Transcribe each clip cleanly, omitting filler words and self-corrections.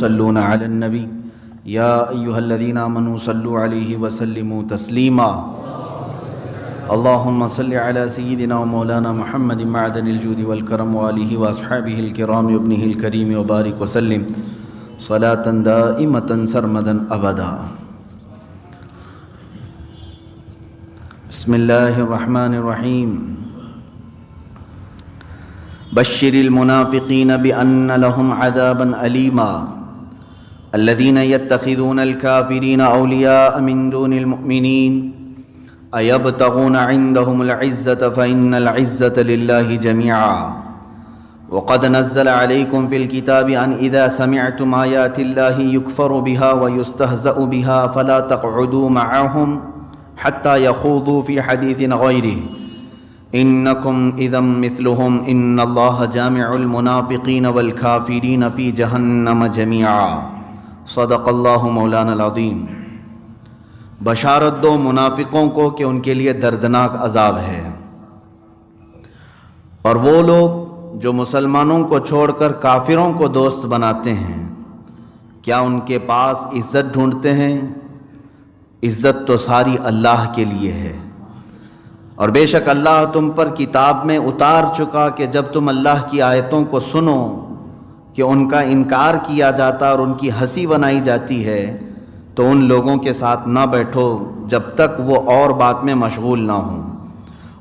صلون علی النبی یا ایہا الذین آمنوا صلوا علیہ وسلموا تسلیما اللہم صل علی سیدنا و مولانا محمد معدن الجود والکرم وآلہ واصحابہ الکرام وابنہ الکریم وبارک وسلم صلاة دائمة سرمدا ابدا۔ بسم اللہ الرحمن الرحیم۔ بشر المنافقین بأن لهم عذابا علیما الذین یتخذون الکافرین اولیاء من دون المؤمنین ایبتغون عندهم العزة فإن العزة لله جميعا وقد نزل عليكم في الكتاب أن إذا سمعتم آيات الله يكفر بها ويستهزأ بها فلا تقعدوا معهم حتى يخوضوا في حديث غيره إنكم إذا مثلهم إن الله جامع المنافقين والكافرين في جهنم جميعا صدق الله مولانا العظیم۔ بشارت دو منافقوں کو کہ ان کے لیے دردناک عذاب ہے، اور وہ لوگ جو مسلمانوں کو چھوڑ کر کافروں کو دوست بناتے ہیں، کیا ان کے پاس عزت ڈھونڈتے ہیں؟ عزت تو ساری اللہ کے لیے ہے، اور بے شک اللہ تم پر کتاب میں اتار چکا کہ جب تم اللہ کی آیتوں کو سنو کہ ان کا انکار کیا جاتا اور ان کی ہنسی بنائی جاتی ہے تو ان لوگوں کے ساتھ نہ بیٹھو جب تک وہ اور بات میں مشغول نہ ہوں،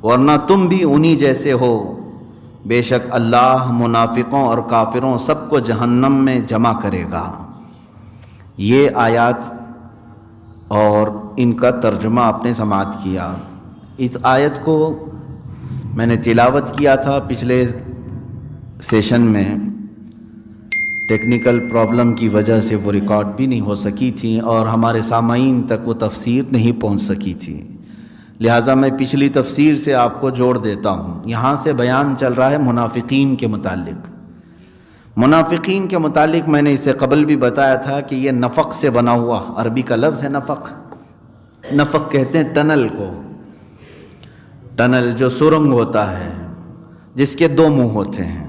ورنہ تم بھی انہی جیسے ہو۔ بے شک اللہ منافقوں اور کافروں سب کو جہنم میں جمع کرے گا۔ یہ آیات اور ان کا ترجمہ آپ نے سماعت کیا۔ اس آیت کو میں نے تلاوت کیا تھا پچھلے سیشن میں، ٹیکنیکل پرابلم کی وجہ سے وہ ریکارڈ بھی نہیں ہو سکی تھی اور ہمارے سامعین تک وہ تفسیر نہیں پہنچ سکی تھی، لہٰذا میں پچھلی تفسیر سے آپ کو جوڑ دیتا ہوں۔ یہاں سے بیان چل رہا ہے منافقین کے متعلق۔ منافقین کے متعلق میں نے اس سے قبل بھی بتایا تھا کہ یہ نفق سے بنا ہوا عربی کا لفظ ہے۔ نفق کہتے ہیں ٹنل کو، ٹنل جو سرنگ ہوتا ہے جس کے دو منہ ہوتے ہیں،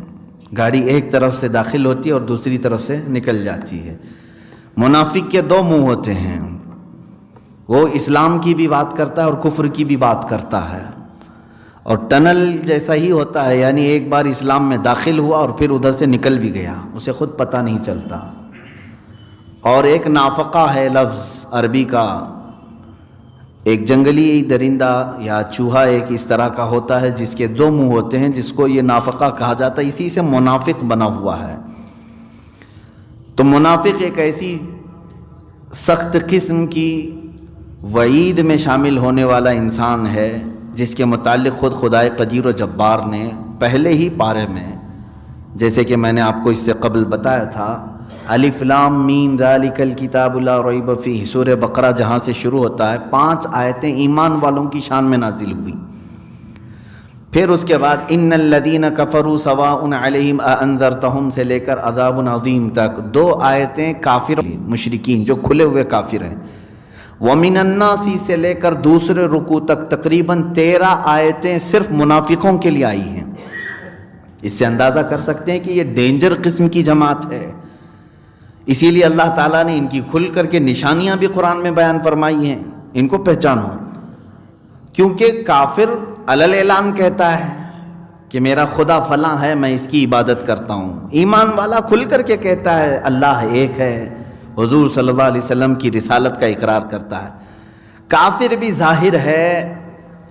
گاڑی ایک طرف سے داخل ہوتی ہے اور دوسری طرف سے نکل جاتی ہے۔ منافق کے دو منہ ہوتے ہیں، وہ اسلام کی بھی بات کرتا ہے اور کفر کی بھی بات کرتا ہے، اور ٹنل جیسا ہی ہوتا ہے، یعنی ایک بار اسلام میں داخل ہوا اور پھر ادھر سے نکل بھی گیا، اسے خود پتہ نہیں چلتا۔ اور ایک نافقہ ہے لفظ عربی کا، ایک جنگلی درندہ یا چوہا ایک اس طرح کا ہوتا ہے جس کے دو منہ ہوتے ہیں، جس کو یہ نافقہ کہا جاتا ہے، اسی سے منافق بنا ہوا ہے۔ تو منافق ایک ایسی سخت قسم کی وعید میں شامل ہونے والا انسان ہے جس کے متعلق خود خدائے قدیر و جبار نے پہلے ہی پارے میں، جیسے کہ میں نے آپ کو اس سے قبل بتایا تھا، الف لام میم ذالک الکتاب لا ریب فیہ، سورہ بقرہ جہاں سے شروع ہوتا ہے، 5 آیتیں ایمان والوں کی شان میں نازل ہوئی۔ پھر اس کے بعد ان الذین کفروا سواء علیہم اانذرتہم سے لے کر عذاب عظیم تک 2 آیتیں کافر مشرکین جو کھلے ہوئے کافر ہیں، وَمِنَ النَّاسِ سے لے کر دوسرے رکوع تک تقریباً 13 آیتیں صرف منافقوں کے لیے آئی ہیں۔ اس سے اندازہ کر سکتے ہیں کہ یہ ڈینجر قسم کی جماعت ہے، اسی لیے اللہ تعالیٰ نے ان کی کھل کر کے نشانیاں بھی قرآن میں بیان فرمائی ہیں، ان کو پہچانو، کیونکہ کافر علل اعلان کہتا ہے کہ میرا خدا فلاں ہے، میں اس کی عبادت کرتا ہوں۔ ایمان والا کھل کر کے کہتا ہے اللہ ایک ہے، حضور صلی اللہ علیہ وسلم کی رسالت کا اقرار کرتا ہے۔ کافر بھی ظاہر ہے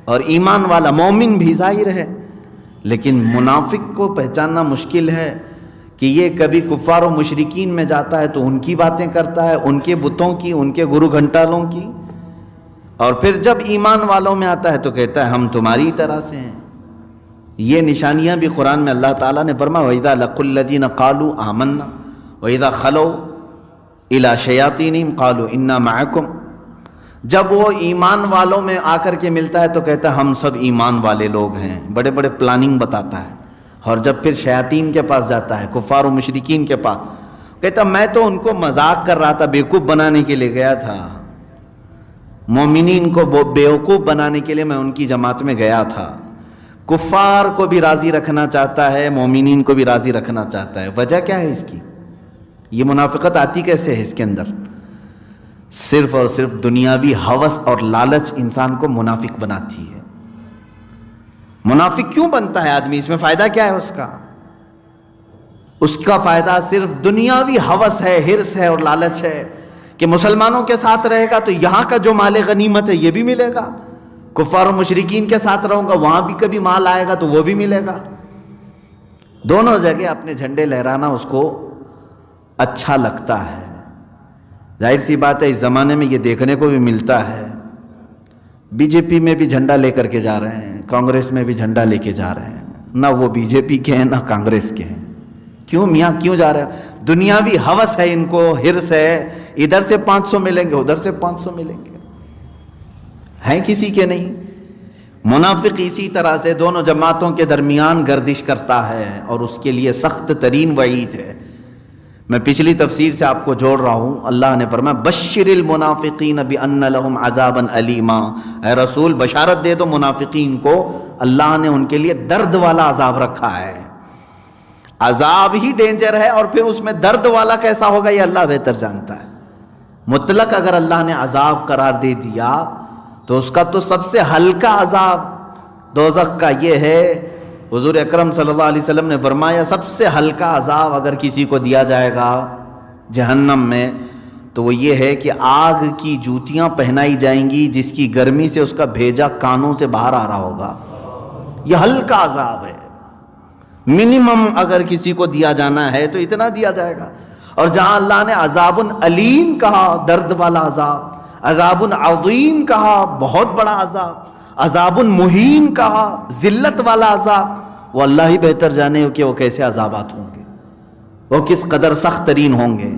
اور ایمان والا مومن بھی ظاہر ہے، لیکن منافق کو پہچاننا مشکل ہے کہ یہ کبھی کفار و مشرکین میں جاتا ہے تو ان کی باتیں کرتا ہے، ان کے بتوں کی، ان کے گرو گھنٹالوں کی، اور پھر جب ایمان والوں میں آتا ہے تو کہتا ہے ہم تمہاری طرح سے ہیں۔ یہ نشانیاں بھی قرآن میں اللہ تعالیٰ نے فرمایا وَإِذَا لَقُوا الَّذِينَ قَالُوا آمَنَّا وَإِذَا خَلَوْا إِلَىٰ شَيَاطِينِهِمْ قَالُوا إِنَّا مَعَكُمْ، جب وہ ایمان والوں میں آ کر کے ملتا ہے تو کہتا ہے ہم سب ایمان والے لوگ ہیں، بڑے بڑے پلاننگ بتاتا ہے، اور جب پھر شیاطین کے پاس جاتا ہے، کفار و مشرکین کے پاس، کہتا میں تو ان کو مذاق کر رہا تھا، بیوقوف بنانے کے لیے گیا تھا، مومنین کو بیوقوف بنانے کے لیے میں ان کی جماعت میں گیا تھا۔ کفار کو بھی راضی رکھنا چاہتا ہے، مومنین کو بھی راضی رکھنا چاہتا ہے۔ وجہ کیا ہے اس کی؟ یہ منافقت آتی کیسے ہے اس کے اندر؟ صرف اور صرف دنیاوی ہوس اور لالچ انسان کو منافق بناتی ہے۔ منافق کیوں بنتا ہے آدمی؟ اس میں فائدہ کیا ہے اس کا فائدہ صرف دنیاوی ہوس ہے، ہرس ہے اور لالچ ہے کہ مسلمانوں کے ساتھ رہے گا تو یہاں کا جو مال غنیمت ہے یہ بھی ملے گا، کفار و مشرکین کے ساتھ رہوں گا وہاں بھی کبھی مال آئے گا تو وہ بھی ملے گا۔ دونوں جگہ اپنے جھنڈے لہرانا اس کو اچھا لگتا ہے۔ ظاہر سی بات ہے اس زمانے میں یہ دیکھنے کو بھی ملتا ہے، بی جے پی میں بھی جھنڈا لے کر کے جا رہے ہیں، کانگریس میں بھی جھنڈا لے کے جا رہے ہیں، نہ وہ بی جے پی کے ہیں نہ کانگریس کے ہیں۔ کیوں میاں کیوں جا رہے ہیں؟ دنیاوی ہوس ہے ان کو، ہرس ہے، ادھر سے 500 ملیں گے ادھر سے 500 ملیں گے، ہیں کسی کے نہیں۔ منافق اسی طرح سے دونوں جماعتوں کے درمیان گردش کرتا ہے اور اس کے لیے سخت ترین وعید ہے۔ میں پچھلی تفسیر سے آپ کو جوڑ رہا ہوں، اللہ نے فرمایا بشر المنافقین بان لهم عذابا الیما، اے رسول بشارت دے دو منافقین کو، اللہ نے ان کے لیے درد والا عذاب رکھا ہے۔ عذاب ہی ڈینجر ہے اور پھر اس میں درد والا کیسا ہوگا یہ اللہ بہتر جانتا ہے۔ مطلق اگر اللہ نے عذاب قرار دے دیا تو اس کا تو سب سے ہلکا عذاب دوزخ کا یہ ہے۔ حضور اکرم صلی اللہ علیہ وسلم نے فرمایا سب سے ہلکا عذاب اگر کسی کو دیا جائے گا جہنم میں تو وہ یہ ہے کہ آگ کی جوتیاں پہنائی جائیں گی جس کی گرمی سے اس کا بھیجا کانوں سے باہر آ رہا ہوگا۔ یہ ہلکا عذاب ہے، منیمم اگر کسی کو دیا جانا ہے تو اتنا دیا جائے گا۔ اور جہاں اللہ نے عذاب علیم کہا، درد والا عذاب، عذاب عظیم کہا، بہت بڑا عذاب، عذاب مہین کہا، ذلت والا عذاب، وہ اللہ ہی بہتر جانے کہ وہ کیسے عذابات ہوں گے، وہ کس قدر سخت ترین ہوں گے۔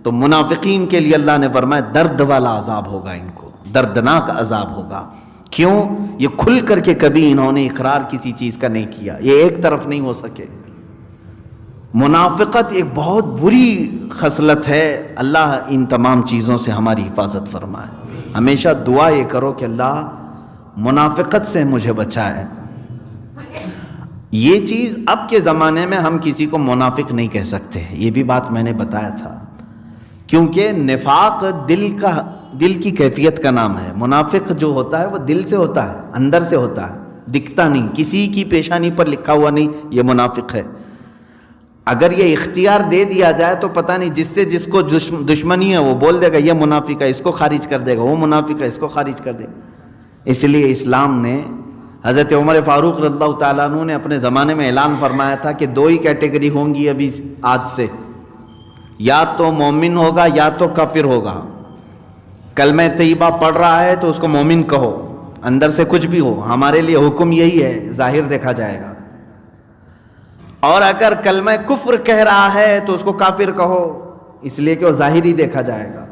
تو منافقین کے لیے اللہ نے فرمایا درد والا عذاب ہوگا، ان کو دردناک عذاب ہوگا۔ کیوں؟ یہ کھل کر کے کبھی انہوں نے اقرار کسی چیز کا نہیں کیا، یہ ایک طرف نہیں ہو سکے۔ منافقت ایک بہت بری خصلت ہے، اللہ ان تمام چیزوں سے ہماری حفاظت فرمائے۔ ہمیشہ دعا یہ کرو کہ اللہ منافقت سے مجھے بچائے۔ یہ چیز اب کے زمانے میں ہم کسی کو منافق نہیں کہہ سکتے، یہ بھی بات میں نے بتایا تھا، کیونکہ نفاق دل کی کیفیت کا نام ہے۔ منافق جو ہوتا ہے وہ دل سے ہوتا ہے، اندر سے ہوتا ہے، دکھتا نہیں، کسی کی پیشانی پر لکھا ہوا نہیں یہ منافق ہے۔ اگر یہ اختیار دے دیا جائے تو پتہ نہیں جس کو دشمنی ہے وہ بول دے گا یہ منافق ہے، اس کو خارج کر دے گا، وہ منافق ہے، اس کو خارج کر دے گا۔ اس لیے اسلام نے، حضرت عمر فاروق رضی اللہ تعالیٰ عنہ نے اپنے زمانے میں اعلان فرمایا تھا کہ دو ہی کیٹیگری ہوں گی ابھی آج سے، یا تو مومن ہوگا یا تو کافر ہوگا۔ کلمہ طیبہ پڑھ رہا ہے تو اس کو مومن کہو، اندر سے کچھ بھی ہو، ہمارے لیے حکم یہی ہے، ظاہر دیکھا جائے گا۔ اور اگر کلمہ کفر کہہ رہا ہے تو اس کو کافر کہو، اس لیے کہ وہ ظاہر ہی دیکھا جائے گا۔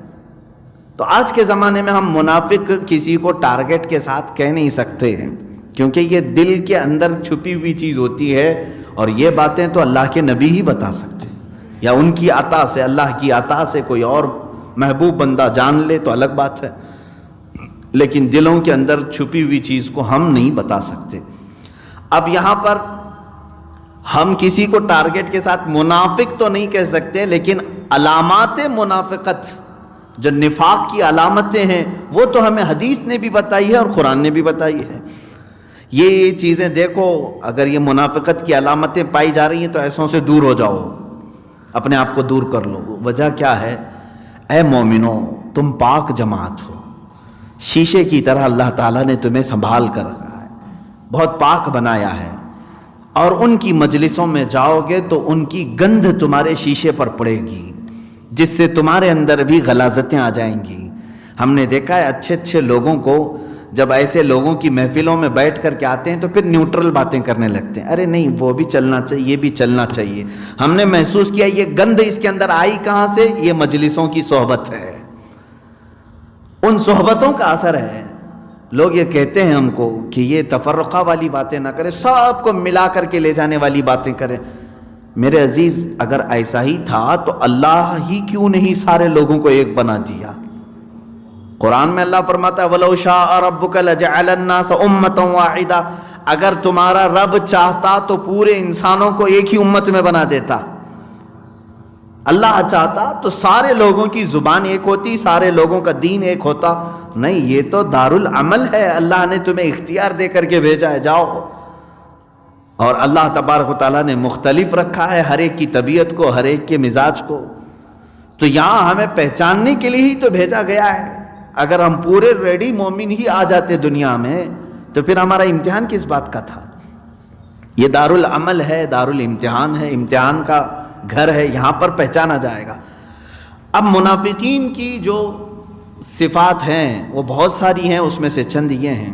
تو آج کے زمانے میں ہم منافق کسی کو ٹارگٹ کے ساتھ کہہ نہیں سکتے ہیں، کیونکہ یہ دل کے اندر چھپی ہوئی چیز ہوتی ہے، اور یہ باتیں تو اللہ کے نبی ہی بتا سکتے ہیں، یا ان کی عطا سے، اللہ کی عطا سے کوئی اور محبوب بندہ جان لے تو الگ بات ہے، لیکن دلوں کے اندر چھپی ہوئی چیز کو ہم نہیں بتا سکتے۔ اب یہاں پر ہم کسی کو ٹارگٹ کے ساتھ منافق تو نہیں کہہ سکتے، لیکن علامات منافقت جو نفاق کی علامتیں ہیں وہ تو ہمیں حدیث نے بھی بتائی ہے اور قرآن نے بھی بتائی ہے۔ یہ چیزیں دیکھو، اگر یہ منافقت کی علامتیں پائی جا رہی ہیں تو ایسوں سے دور ہو جاؤ، اپنے آپ کو دور کر لو۔ وجہ کیا ہے؟ اے مومنو، تم پاک جماعت ہو، شیشے کی طرح اللہ تعالیٰ نے تمہیں سنبھال کر رکھا ہے، بہت پاک بنایا ہے، اور ان کی مجلسوں میں جاؤ گے تو ان کی گندھ تمہارے شیشے پر پڑے گی، جس سے تمہارے اندر بھی غلاظتیں آ جائیں گی۔ ہم نے دیکھا ہے اچھے اچھے لوگوں کو جب ایسے لوگوں کی محفلوں میں بیٹھ کر کے آتے ہیں تو پھر نیوٹرل باتیں کرنے لگتے ہیں، ارے نہیں وہ بھی چلنا چاہیے، یہ بھی چلنا چاہیے۔ ہم نے محسوس کیا یہ گند اس کے اندر آئی کہاں سے؟ یہ مجلسوں کی صحبت ہے، ان صحبتوں کا اثر ہے۔ لوگ یہ کہتے ہیں ہم کو کہ یہ تفرقہ والی باتیں نہ کریں، سب کو ملا کر کے لے جانے والی باتیں کریں۔ میرے عزیز، اگر ایسا ہی تھا تو اللہ ہی کیوں نہیں سارے لوگوں کو ایک بنا دیا؟ قرآن میں اللہ فرماتا ہے وَلَوْ شَاءَ رَبُّكَ لَجَعَلَ النَّاسَ أُمَّةً وَاحِدَةً، اگر تمہارا رب چاہتا تو پورے انسانوں کو ایک ہی امت میں بنا دیتا۔ اللہ چاہتا تو سارے لوگوں کی زبان ایک ہوتی، سارے لوگوں کا دین ایک ہوتا. نہیں، یہ تو دارالعمل ہے، اللہ نے تمہیں اختیار دے کر کے بھیجا ہے، جاؤ. اور اللہ تبارک و تعالیٰ نے مختلف رکھا ہے ہر ایک کی طبیعت کو، ہر ایک کے مزاج کو. تو یہاں ہمیں پہچاننے کے لیے ہی تو بھیجا گیا ہے. اگر ہم پورے ریڈی مومن ہی آ جاتے دنیا میں تو پھر ہمارا امتحان کس بات کا تھا؟ یہ دارالعمل ہے، دارالامتحان ہے، امتحان کا گھر ہے، یہاں پر پہچانا جائے گا. اب منافقین کی جو صفات ہیں وہ بہت ساری ہیں، اس میں سے چند یہ ہیں.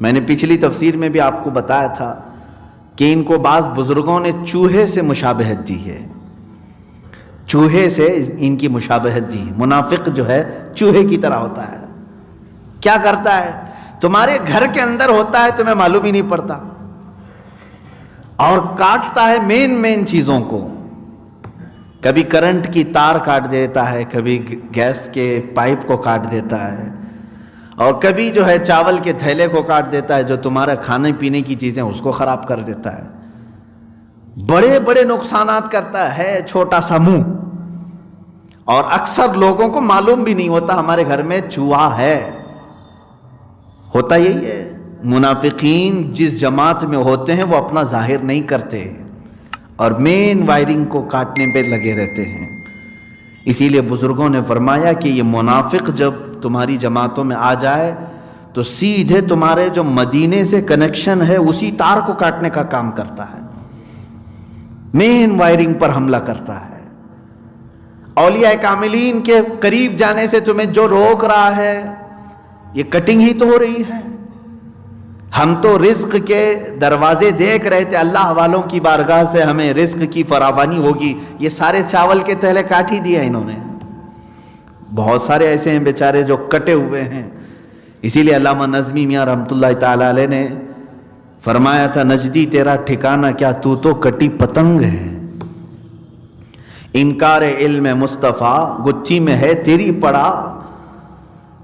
میں نے پچھلی تفسیر میں بھی آپ کو بتایا تھا کہ ان کو بعض بزرگوں نے چوہے سے مشابہت دی ہے، چوہے سے ان کی مشابہت دی. منافق جو ہے چوہے کی طرح ہوتا ہے. کیا کرتا ہے؟ تمہارے گھر کے اندر ہوتا ہے، تمہیں معلوم ہی نہیں پڑتا، اور کاٹتا ہے مین چیزوں کو. کبھی کرنٹ کی تار کاٹ دیتا ہے، کبھی گیس کے پائپ کو کاٹ دیتا ہے، اور کبھی جو ہے چاول کے تھیلے کو کاٹ دیتا ہے، جو تمہارا کھانے پینے کی چیزیں اس کو خراب کر دیتا ہے. بڑے بڑے نقصانات کرتا ہے چھوٹا سا منہ. اور اکثر لوگوں کو معلوم بھی نہیں ہوتا ہمارے گھر میں چوہا ہے. ہوتا یہی ہے. منافقین جس جماعت میں ہوتے ہیں وہ اپنا ظاہر نہیں کرتے اور مین وائرنگ کو کاٹنے پہ لگے رہتے ہیں. اسی لیے بزرگوں نے فرمایا کہ یہ منافق جب تمہاری جماعتوں میں آ جائے تو سیدھے تمہارے جو مدینے سے کنیکشن ہے اسی تار کو کاٹنے کا کام کرتا ہے، مین وائرنگ پر حملہ کرتا ہے. اولیاء کاملین کے قریب جانے سے تمہیں جو روک رہا ہے یہ کٹنگ ہی تو ہو رہی ہے. ہم تو رزق کے دروازے دیکھ رہے تھے، اللہ والوں کی بارگاہ سے ہمیں رزق کی فراوانی ہوگی، یہ سارے چاول کے تھیلے کاٹ ہی دیا انہوں نے. بہت سارے ایسے ہیں بیچارے جو کٹے ہوئے ہیں. اسی لیے علامہ نظمی میاں رحمۃ اللہ تعالی علیہ نے فرمایا تھا، نجدی تیرا ٹھکانہ کیا، تو تو کٹی پتنگ ہے. انکار علم مصطفیٰ گچھی میں ہے تیری پڑا،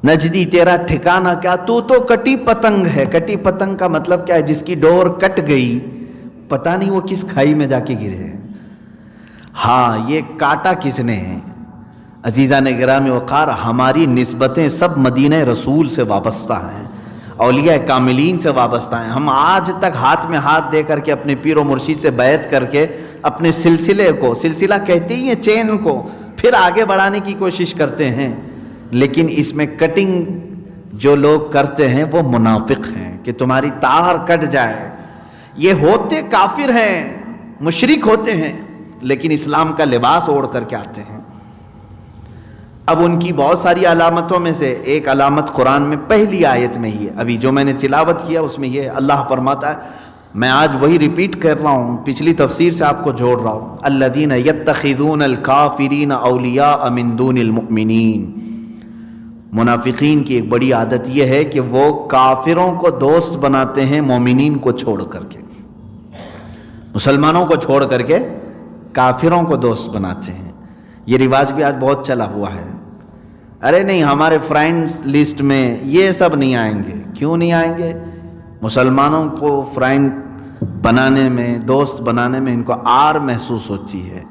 نجدی تیرا ٹھکانہ کیا، تو تو کٹی پتنگ ہے. کٹی پتنگ کا مطلب کیا ہے؟ جس کی ڈور کٹ گئی، پتہ نہیں وہ کس کھائی میں جا کے گرے. ہاں، یہ کاٹا کس نے ہے؟ عزیزان گرامی وقار، ہماری نسبتیں سب مدینہ رسول سے وابستہ ہیں، اولیاء کاملین سے وابستہ ہیں. ہم آج تک ہاتھ میں ہاتھ دے کر کے اپنے پیر و مرشد سے بیعت کر کے اپنے سلسلے کو، سلسلہ کہتے ہی ہیں چین کو، پھر آگے بڑھانے کی کوشش کرتے ہیں. لیکن اس میں کٹنگ جو لوگ کرتے ہیں وہ منافق ہیں کہ تمہاری تار کٹ جائے. یہ ہوتے کافر ہیں، مشرک ہوتے ہیں، لیکن اسلام کا لباس اوڑھ کر کے آتے ہیں. اب ان کی بہت ساری علامتوں میں سے ایک علامت قرآن میں پہلی آیت میں ہی ہے، ابھی جو میں نے تلاوت کیا اس میں یہ اللہ فرماتا ہے، میں آج وہی ریپیٹ کر رہا ہوں، پچھلی تفسیر سے آپ کو جوڑ رہا ہوں. الذین یتخذون الکافرین اولیاء من دون المؤمنین. منافقین کی ایک بڑی عادت یہ ہے کہ وہ کافروں کو دوست بناتے ہیں مومنین کو چھوڑ کر کے، مسلمانوں کو چھوڑ کر کے کافروں کو دوست بناتے ہیں. یہ رواج بھی آج بہت چلا ہوا ہے. ارے نہیں، ہمارے فرینڈز لسٹ میں یہ سب نہیں آئیں گے. کیوں نہیں آئیں گے؟ مسلمانوں کو فرینڈ بنانے میں، دوست بنانے میں ان کو آر محسوس ہوتی ہے.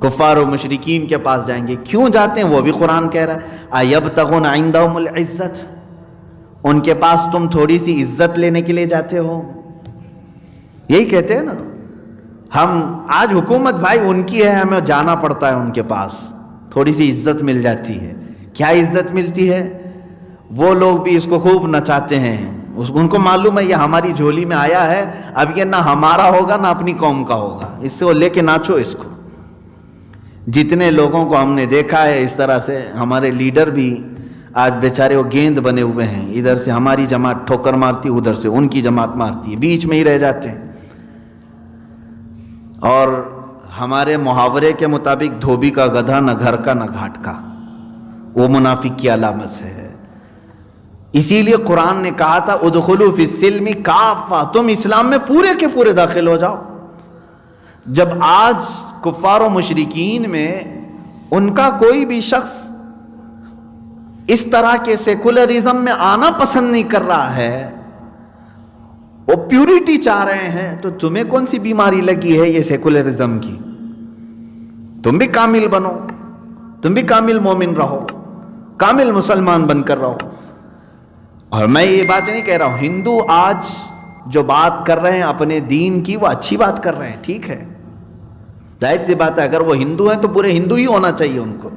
کفار و مشرکین کے پاس جائیں گے. کیوں جاتے ہیں؟ وہ بھی قرآن کہہ رہا ہے، ایبتغون عندہم العزت، ان کے پاس تم تھوڑی سی عزت لینے کے لیے جاتے ہو. یہی کہتے ہیں نا ہم آج، حکومت بھائی ان کی ہے، ہمیں جانا پڑتا ہے ان کے پاس، تھوڑی سی عزت مل جاتی ہے. کیا عزت ملتی ہے؟ وہ لوگ بھی اس کو خوب نچاتے ہیں، ان کو معلوم ہے یہ ہماری جھولی میں آیا ہے، اب یہ نہ ہمارا ہوگا نہ اپنی قوم کا ہوگا، اس سے وہ لے کے ناچو اس کو. جتنے لوگوں کو ہم نے دیکھا ہے اس طرح سے، ہمارے لیڈر بھی آج بیچارے وہ گیند بنے ہوئے ہیں، ادھر سے ہماری جماعت ٹھوکر مارتی، ادھر سے ان کی جماعت مارتی ہے، بیچ میں ہی رہ جاتے ہیں. اور ہمارے محاورے کے مطابق دھوبی کا گدھا نہ گھر کا نہ گھاٹ کا، وہ منافق کی علامت ہے. اسی لیے قرآن نے کہا تھا ادخلوا فی السلم کافہ، تم اسلام میں پورے کے پورے داخل ہو جاؤ. جب آج کفار و مشرکین میں ان کا کوئی بھی شخص اس طرح کے سیکولرزم میں آنا پسند نہیں کر رہا ہے، وہ پیورٹی چاہ رہے ہیں، تو تمہیں کون سی بیماری لگی ہے یہ سیکولرزم کی؟ تم بھی کامل بنو، تم بھی کامل مومن رہو، کامل مسلمان بن کر رہو۔ اور میں یہ بات نہیں کہہ رہا ہوں، ہندو آج جو بات کر رہے ہیں اپنے دین کی وہ اچھی بات کر رہے ہیں، ٹھیک ہے، ظاہر سی بات ہے، اگر وہ ہندو ہیں تو پورے ہندو ہی ہونا چاہیے ان کو،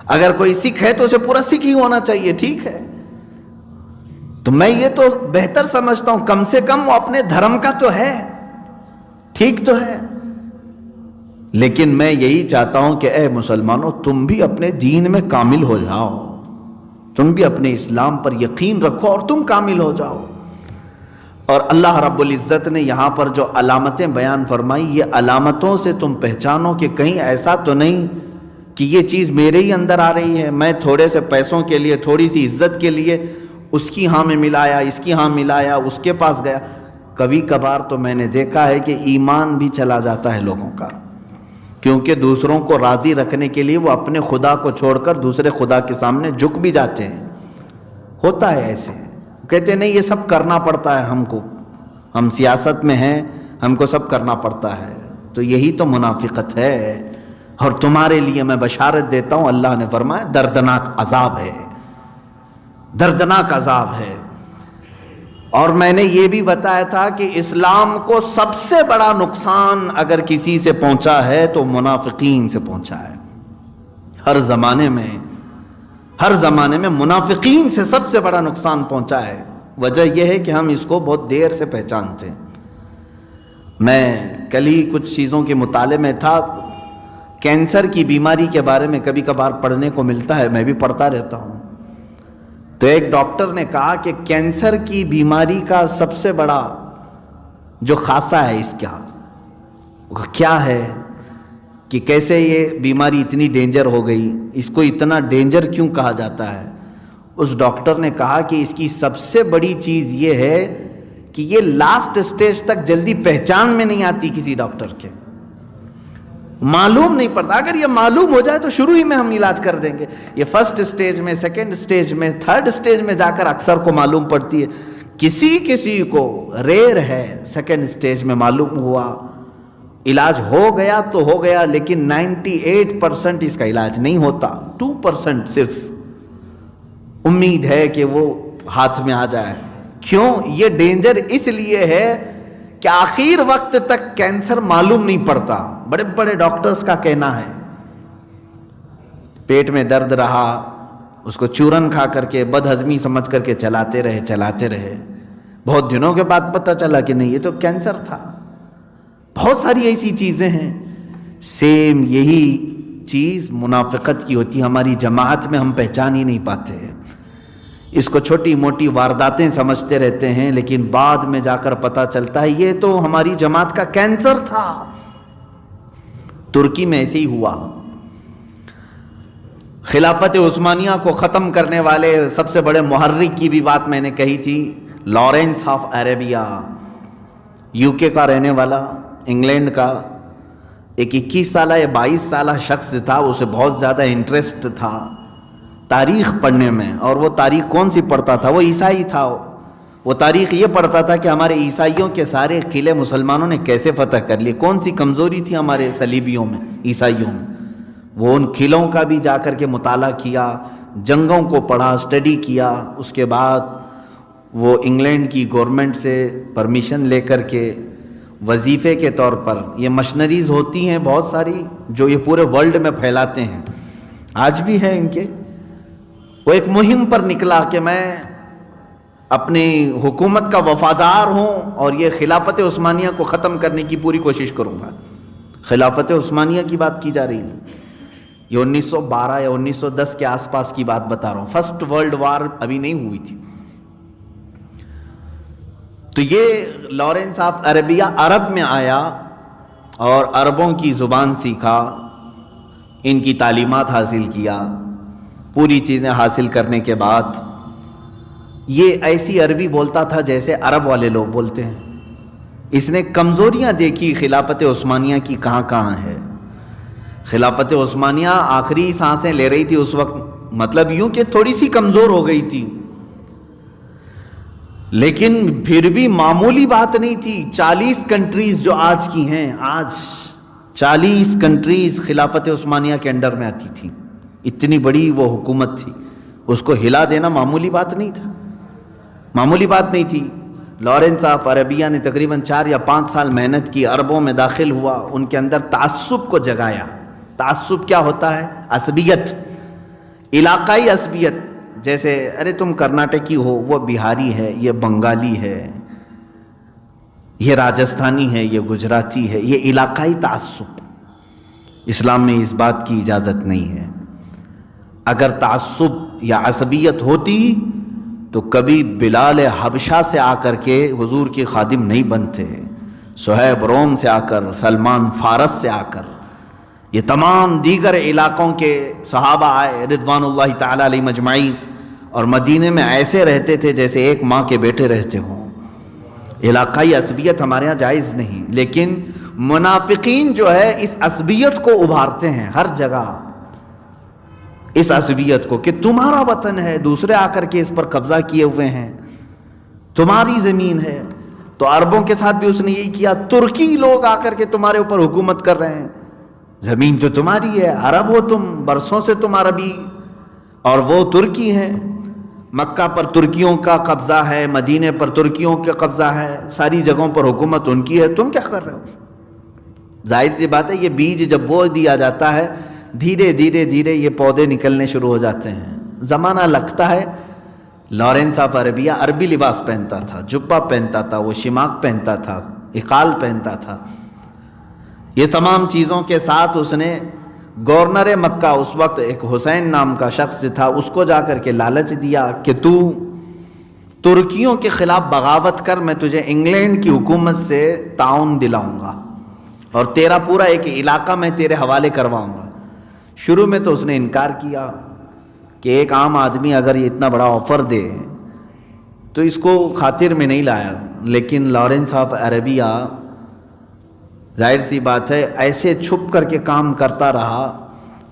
اگر کوئی سکھ ہے تو اسے پورا سکھ ہی ہونا چاہیے، ٹھیک ہے۔ تو میں یہ تو بہتر سمجھتا ہوں کم سے کم وہ اپنے دھرم کا تو ہے، ٹھیک تو ہے، لیکن میں یہی چاہتا ہوں کہ اے مسلمانوں تم بھی اپنے دین میں کامل ہو جاؤ، تم بھی اپنے اسلام پر یقین رکھو اور تم کامل ہو جاؤ۔ اور اللہ رب العزت نے یہاں پر جو علامتیں بیان فرمائی، یہ علامتوں سے تم پہچانو کہ کہیں ایسا تو نہیں کہ یہ چیز میرے ہی اندر آ رہی ہے، میں تھوڑے سے پیسوں کے لیے، تھوڑی سی عزت کے لیے اس کی ہاں میں ملایا، اس کی ہاں ملایا، اس کے پاس گیا۔ کبھی کبھار تو میں نے دیکھا ہے کہ ایمان بھی چلا جاتا ہے لوگوں کا، کیونکہ دوسروں کو راضی رکھنے کے لیے وہ اپنے خدا کو چھوڑ کر دوسرے خدا کے سامنے جھک بھی جاتے ہیں، ہوتا ہے ایسے، کہتے ہیں نہیں یہ سب کرنا پڑتا ہے ہم کو، ہم سیاست میں ہیں، ہم کو سب کرنا پڑتا ہے۔ تو یہی تو منافقت ہے، اور تمہارے لیے میں بشارت دیتا ہوں، اللہ نے فرمایا دردناک عذاب ہے، دردناک عذاب ہے۔ اور میں نے یہ بھی بتایا تھا کہ اسلام کو سب سے بڑا نقصان اگر کسی سے پہنچا ہے تو منافقین سے پہنچا ہے، ہر زمانے میں منافقین سے سب سے بڑا نقصان پہنچا ہے۔ وجہ یہ ہے کہ ہم اس کو بہت دیر سے پہچانتے ہیں۔ میں کل ہی کچھ چیزوں کے مطالعے میں تھا، کینسر کی بیماری کے بارے میں کبھی کبھار پڑھنے کو ملتا ہے، میں بھی پڑھتا رہتا ہوں۔ تو ایک ڈاکٹر نے کہا کہ کینسر کی بیماری کا سب سے بڑا جو خاصہ ہے اس کا کیا ہے کہ کیسے یہ بیماری اتنی ڈینجر ہو گئی، اس کو اتنا ڈینجر کیوں کہا جاتا ہے؟ اس ڈاکٹر نے کہا کہ اس کی سب سے بڑی چیز یہ ہے کہ یہ لاسٹ سٹیج تک جلدی پہچان میں نہیں آتی کسی ڈاکٹر کے، معلوم نہیں پڑتا۔ اگر یہ معلوم ہو جائے تو شروع ہی میں ہم علاج کر دیں گے، یہ فرسٹ سٹیج میں، سیکنڈ سٹیج میں، تھرڈ سٹیج میں جا کر اکثر کو معلوم پڑتی ہے، کسی کو ریئر ہے سیکنڈ سٹیج میں معلوم ہوا، علاج ہو گیا تو ہو گیا، لیکن 98% اس کا علاج نہیں ہوتا، 2% صرف امید ہے کہ وہ ہاتھ میں آ جائے۔ کیوں؟ یہ ڈینجر اس لیے ہے کہ آخر وقت تک کینسر معلوم نہیں پڑتا۔ بڑے بڑے ڈاکٹرز کا کہنا ہے پیٹ میں درد رہا، اس کو چورن کھا کر کے بد ہضمی سمجھ کر کے چلاتے رہے، بہت دنوں کے بعد پتہ چلا کہ نہیں یہ تو کینسر تھا۔ بہت ساری ایسی چیزیں ہیں۔ سیم یہی چیز منافقت کی ہوتی ہے، ہماری جماعت میں ہم پہچان ہی نہیں پاتے، اس کو چھوٹی موٹی وارداتیں سمجھتے رہتے ہیں، لیکن بعد میں جا کر پتہ چلتا ہے یہ تو ہماری جماعت کا کینسر تھا۔ ترکی میں ایسے ہی ہوا، خلافت عثمانیہ کو ختم کرنے والے سب سے بڑے محرک کی بھی بات میں نے کہی تھی، لارنس آف عربیہ، UK کا رہنے والا، انگلینڈ کا، ایک 21 سالہ یا 22 سالہ شخص تھا، اسے بہت زیادہ انٹرسٹ تھا تاریخ پڑھنے میں، اور وہ تاریخ کون سی پڑھتا تھا؟ وہ عیسائی تھا، وہ تاریخ یہ پڑھتا تھا کہ ہمارے عیسائیوں کے سارے قلعے مسلمانوں نے کیسے فتح کر لیے، کون سی کمزوری تھی ہمارے صلیبیوں میں، عیسائیوں میں۔ وہ ان قلعوں کا بھی جا کر کے مطالعہ کیا، جنگوں کو پڑھا، اسٹڈی کیا، اس کے بعد وہ انگلینڈ کی گورنمنٹ سے پرمیشن لے کر کے وظیفے کے طور پر، یہ مشنریز ہوتی ہیں بہت ساری جو یہ پورے ورلڈ میں پھیلاتے ہیں، آج بھی ہے ان کے، وہ ایک مہم پر نکلا کہ میں اپنی حکومت کا وفادار ہوں اور یہ خلافت عثمانیہ کو ختم کرنے کی پوری کوشش کروں گا۔ خلافت عثمانیہ کی بات کی جا رہی ہے، یہ 1912 یا 1910 کے آس پاس کی بات بتا رہا ہوں، فرسٹ ورلڈ وار ابھی نہیں ہوئی تھی۔ تو یہ لارنس آف عربیہ عرب میں آیا اور عربوں کی زبان سیکھا، ان کی تعلیمات حاصل کیا، پوری چیزیں حاصل کرنے کے بعد یہ ایسی عربی بولتا تھا جیسے عرب والے لوگ بولتے ہیں۔ اس نے کمزوریاں دیکھی خلافت عثمانیہ کی کہاں کہاں ہے۔ خلافت عثمانیہ آخری سانسیں لے رہی تھی اس وقت، مطلب یوں کہ تھوڑی سی کمزور ہو گئی تھی، لیکن پھر بھی معمولی بات نہیں تھی۔ 40 کنٹریز جو آج کی ہیں، آج 40 کنٹریز خلافت عثمانیہ کے انڈر میں آتی تھیں، اتنی بڑی وہ حکومت تھی، اس کو ہلا دینا معمولی بات نہیں تھا، معمولی بات نہیں تھی۔ لارنس آف عربیہ نے تقریباً 4 یا 5 سال محنت کی، عربوں میں داخل ہوا، ان کے اندر تعصب کو جگایا۔ تعصب کیا ہوتا ہے؟ عصبیت، علاقائی عصبیت، جیسے ارے تم کرناٹکی ہو، وہ بہاری ہے، یہ بنگالی ہے، یہ راجستھانی ہے، یہ گجراتی ہے، یہ علاقائی تعصب۔ اسلام میں اس بات کی اجازت نہیں ہے۔ اگر تعصب یا عصبیت ہوتی تو کبھی بلال حبشہ سے آ کر کے حضور کے خادم نہیں بنتے، صہیب روم سے آ کر، سلمان فارس سے آ کر، یہ تمام دیگر علاقوں کے صحابہ آئے رضوان اللہ تعالی علیہ مجمعین، اور مدینے میں ایسے رہتے تھے جیسے ایک ماں کے بیٹے رہتے ہوں۔ علاقائی عصبیت ہمارے ہاں جائز نہیں، لیکن منافقین جو ہے اس عصبیت کو ابھارتے ہیں ہر جگہ، اس عصبیت کو کہ تمہارا وطن ہے، دوسرے آ کر کے اس پر قبضہ کیے ہوئے ہیں، تمہاری زمین ہے۔ تو عربوں کے ساتھ بھی اس نے یہی کیا، ترکی لوگ آ کر کے تمہارے اوپر حکومت کر رہے ہیں، زمین تو تمہاری ہے، عرب ہو تم، برسوں سے تم عربی اور وہ ترکی ہیں۔ مکہ پر ترکیوں کا قبضہ ہے، مدینے پر ترکیوں کا قبضہ ہے، ساری جگہوں پر حکومت ان کی ہے، تم کیا کر رہے ہو؟ ظاہر سی بات ہے، یہ بیج جب بو دیا جاتا ہے، دھیرے دھیرے دھیرے یہ پودے نکلنے شروع ہو جاتے ہیں، زمانہ لگتا ہے۔ لارنس آف عربیہ عربی لباس پہنتا تھا، جبہ پہنتا تھا، وہ شماغ پہنتا تھا، اقال پہنتا تھا، یہ تمام چیزوں کے ساتھ اس نے گورنر مکہ، اس وقت ایک حسین نام کا شخص تھا، اس کو جا کر کے لالچ دیا کہ تو ترکیوں کے خلاف بغاوت کر، میں تجھے انگلینڈ کی حکومت سے تعاون دلاؤں گا اور تیرا پورا ایک علاقہ میں تیرے حوالے کرواؤں گا۔ شروع میں تو اس نے انکار کیا کہ ایک عام آدمی اگر یہ اتنا بڑا آفر دے تو اس کو خاطر میں نہیں لایا، لیکن لارنس آف عربیہ ظاہر سی بات ہے ایسے چھپ کر کے کام کرتا رہا۔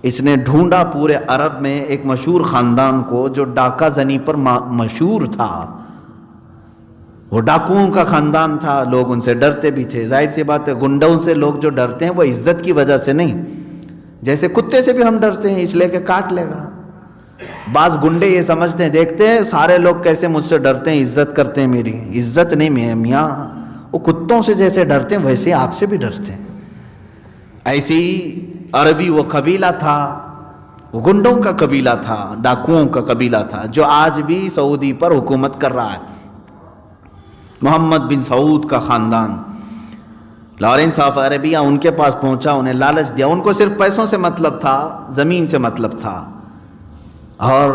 اس نے ڈھونڈا پورے عرب میں ایک مشہور خاندان کو جو ڈاکہ زنی پر مشہور تھا، وہ ڈاکوؤں کا خاندان تھا، لوگ ان سے ڈرتے بھی تھے۔ ظاہر سی بات ہے گنڈوں سے لوگ جو ڈرتے ہیں وہ عزت کی وجہ سے نہیں، جیسے کتے سے بھی ہم ڈرتے ہیں اس لیے کہ کاٹ لے گا۔ بعض گنڈے یہ سمجھتے ہیں، دیکھتے ہیں سارے لوگ کیسے مجھ سے ڈرتے ہیں، عزت کرتے ہیں میری، عزت نہیں میاں، وہ کتوں سے جیسے ڈرتے ہیں ویسے آپ سے بھی ڈرتے ہیں۔ ایسے ہی عربی وہ قبیلہ تھا، وہ گنڈوں کا قبیلہ تھا، ڈاکوؤں کا قبیلہ تھا، جو آج بھی سعودی پر حکومت کر رہا ہے، محمد بن سعود کا خاندان۔ لارنس آف عربیہ ان کے پاس پہنچا، انہیں لالچ دیا، ان کو صرف پیسوں سے مطلب تھا، زمین سے مطلب تھا، اور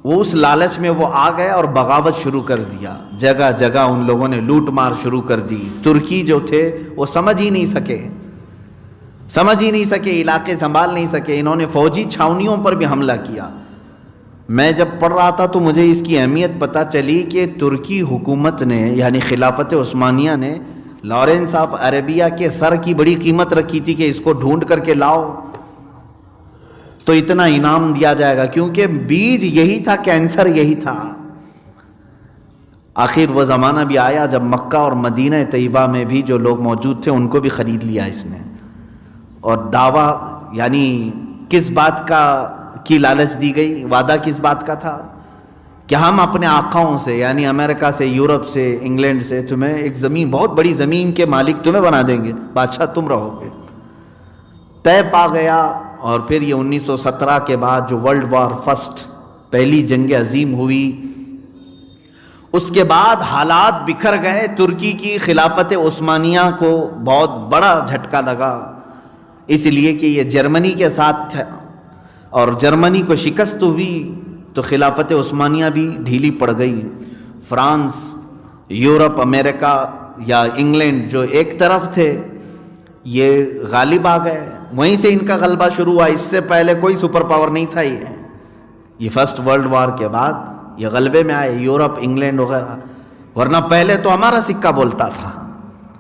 وہ اس لالچ میں وہ آ گئے اور بغاوت شروع کر دیا، جگہ جگہ ان لوگوں نے لوٹ مار شروع کر دی۔ ترکی جو تھے وہ سمجھ ہی نہیں سکے، علاقے سنبھال نہیں سکے، انہوں نے فوجی چھاونیوں پر بھی حملہ کیا۔ میں جب پڑھ رہا تھا تو مجھے اس کی اہمیت پتہ چلی کہ ترکی حکومت نے یعنی خلافت عثمانیہ نے لارنس آف عربیہ کے سر کی بڑی قیمت رکھی تھی کہ اس کو ڈھونڈ کر کے لاؤ تو اتنا انعام دیا جائے گا، کیونکہ بیج یہی تھا، کینسر یہی تھا۔ آخر وہ زمانہ بھی آیا جب مکہ اور مدینہ طیبہ میں بھی جو لوگ موجود تھے ان کو بھی خرید لیا اس نے، اور دعویٰ یعنی کس بات کی لالچ دی گئی، وعدہ کس بات کا تھا کہ ہم اپنے آقاؤں سے یعنی امریکہ سے، یورپ سے، انگلینڈ سے تمہیں ایک زمین، بہت بڑی زمین کے مالک تمہیں بنا دیں گے، بادشاہ تم رہو گے۔ طے پا گیا، اور پھر یہ 1917 کے بعد جو ورلڈ وار فرسٹ، پہلی جنگ عظیم ہوئی، اس کے بعد حالات بکھر گئے، ترکی کی خلافت عثمانیہ کو بہت بڑا جھٹکا لگا، اس لیے کہ یہ جرمنی کے ساتھ تھا، اور جرمنی کو شکست ہوئی تو خلافت عثمانیہ بھی ڈھیلی پڑ گئی۔ فرانس، یورپ، امریکہ یا انگلینڈ جو ایک طرف تھے یہ غالب آ گئے، وہیں سے ان کا غلبہ شروع ہوا، اس سے پہلے کوئی سپر پاور نہیں تھا۔ یہ فرسٹ ورلڈ وار کے بعد یہ غلبے میں آئے، یورپ، انگلینڈ وغیرہ، ورنہ پہلے تو ہمارا سکہ بولتا تھا۔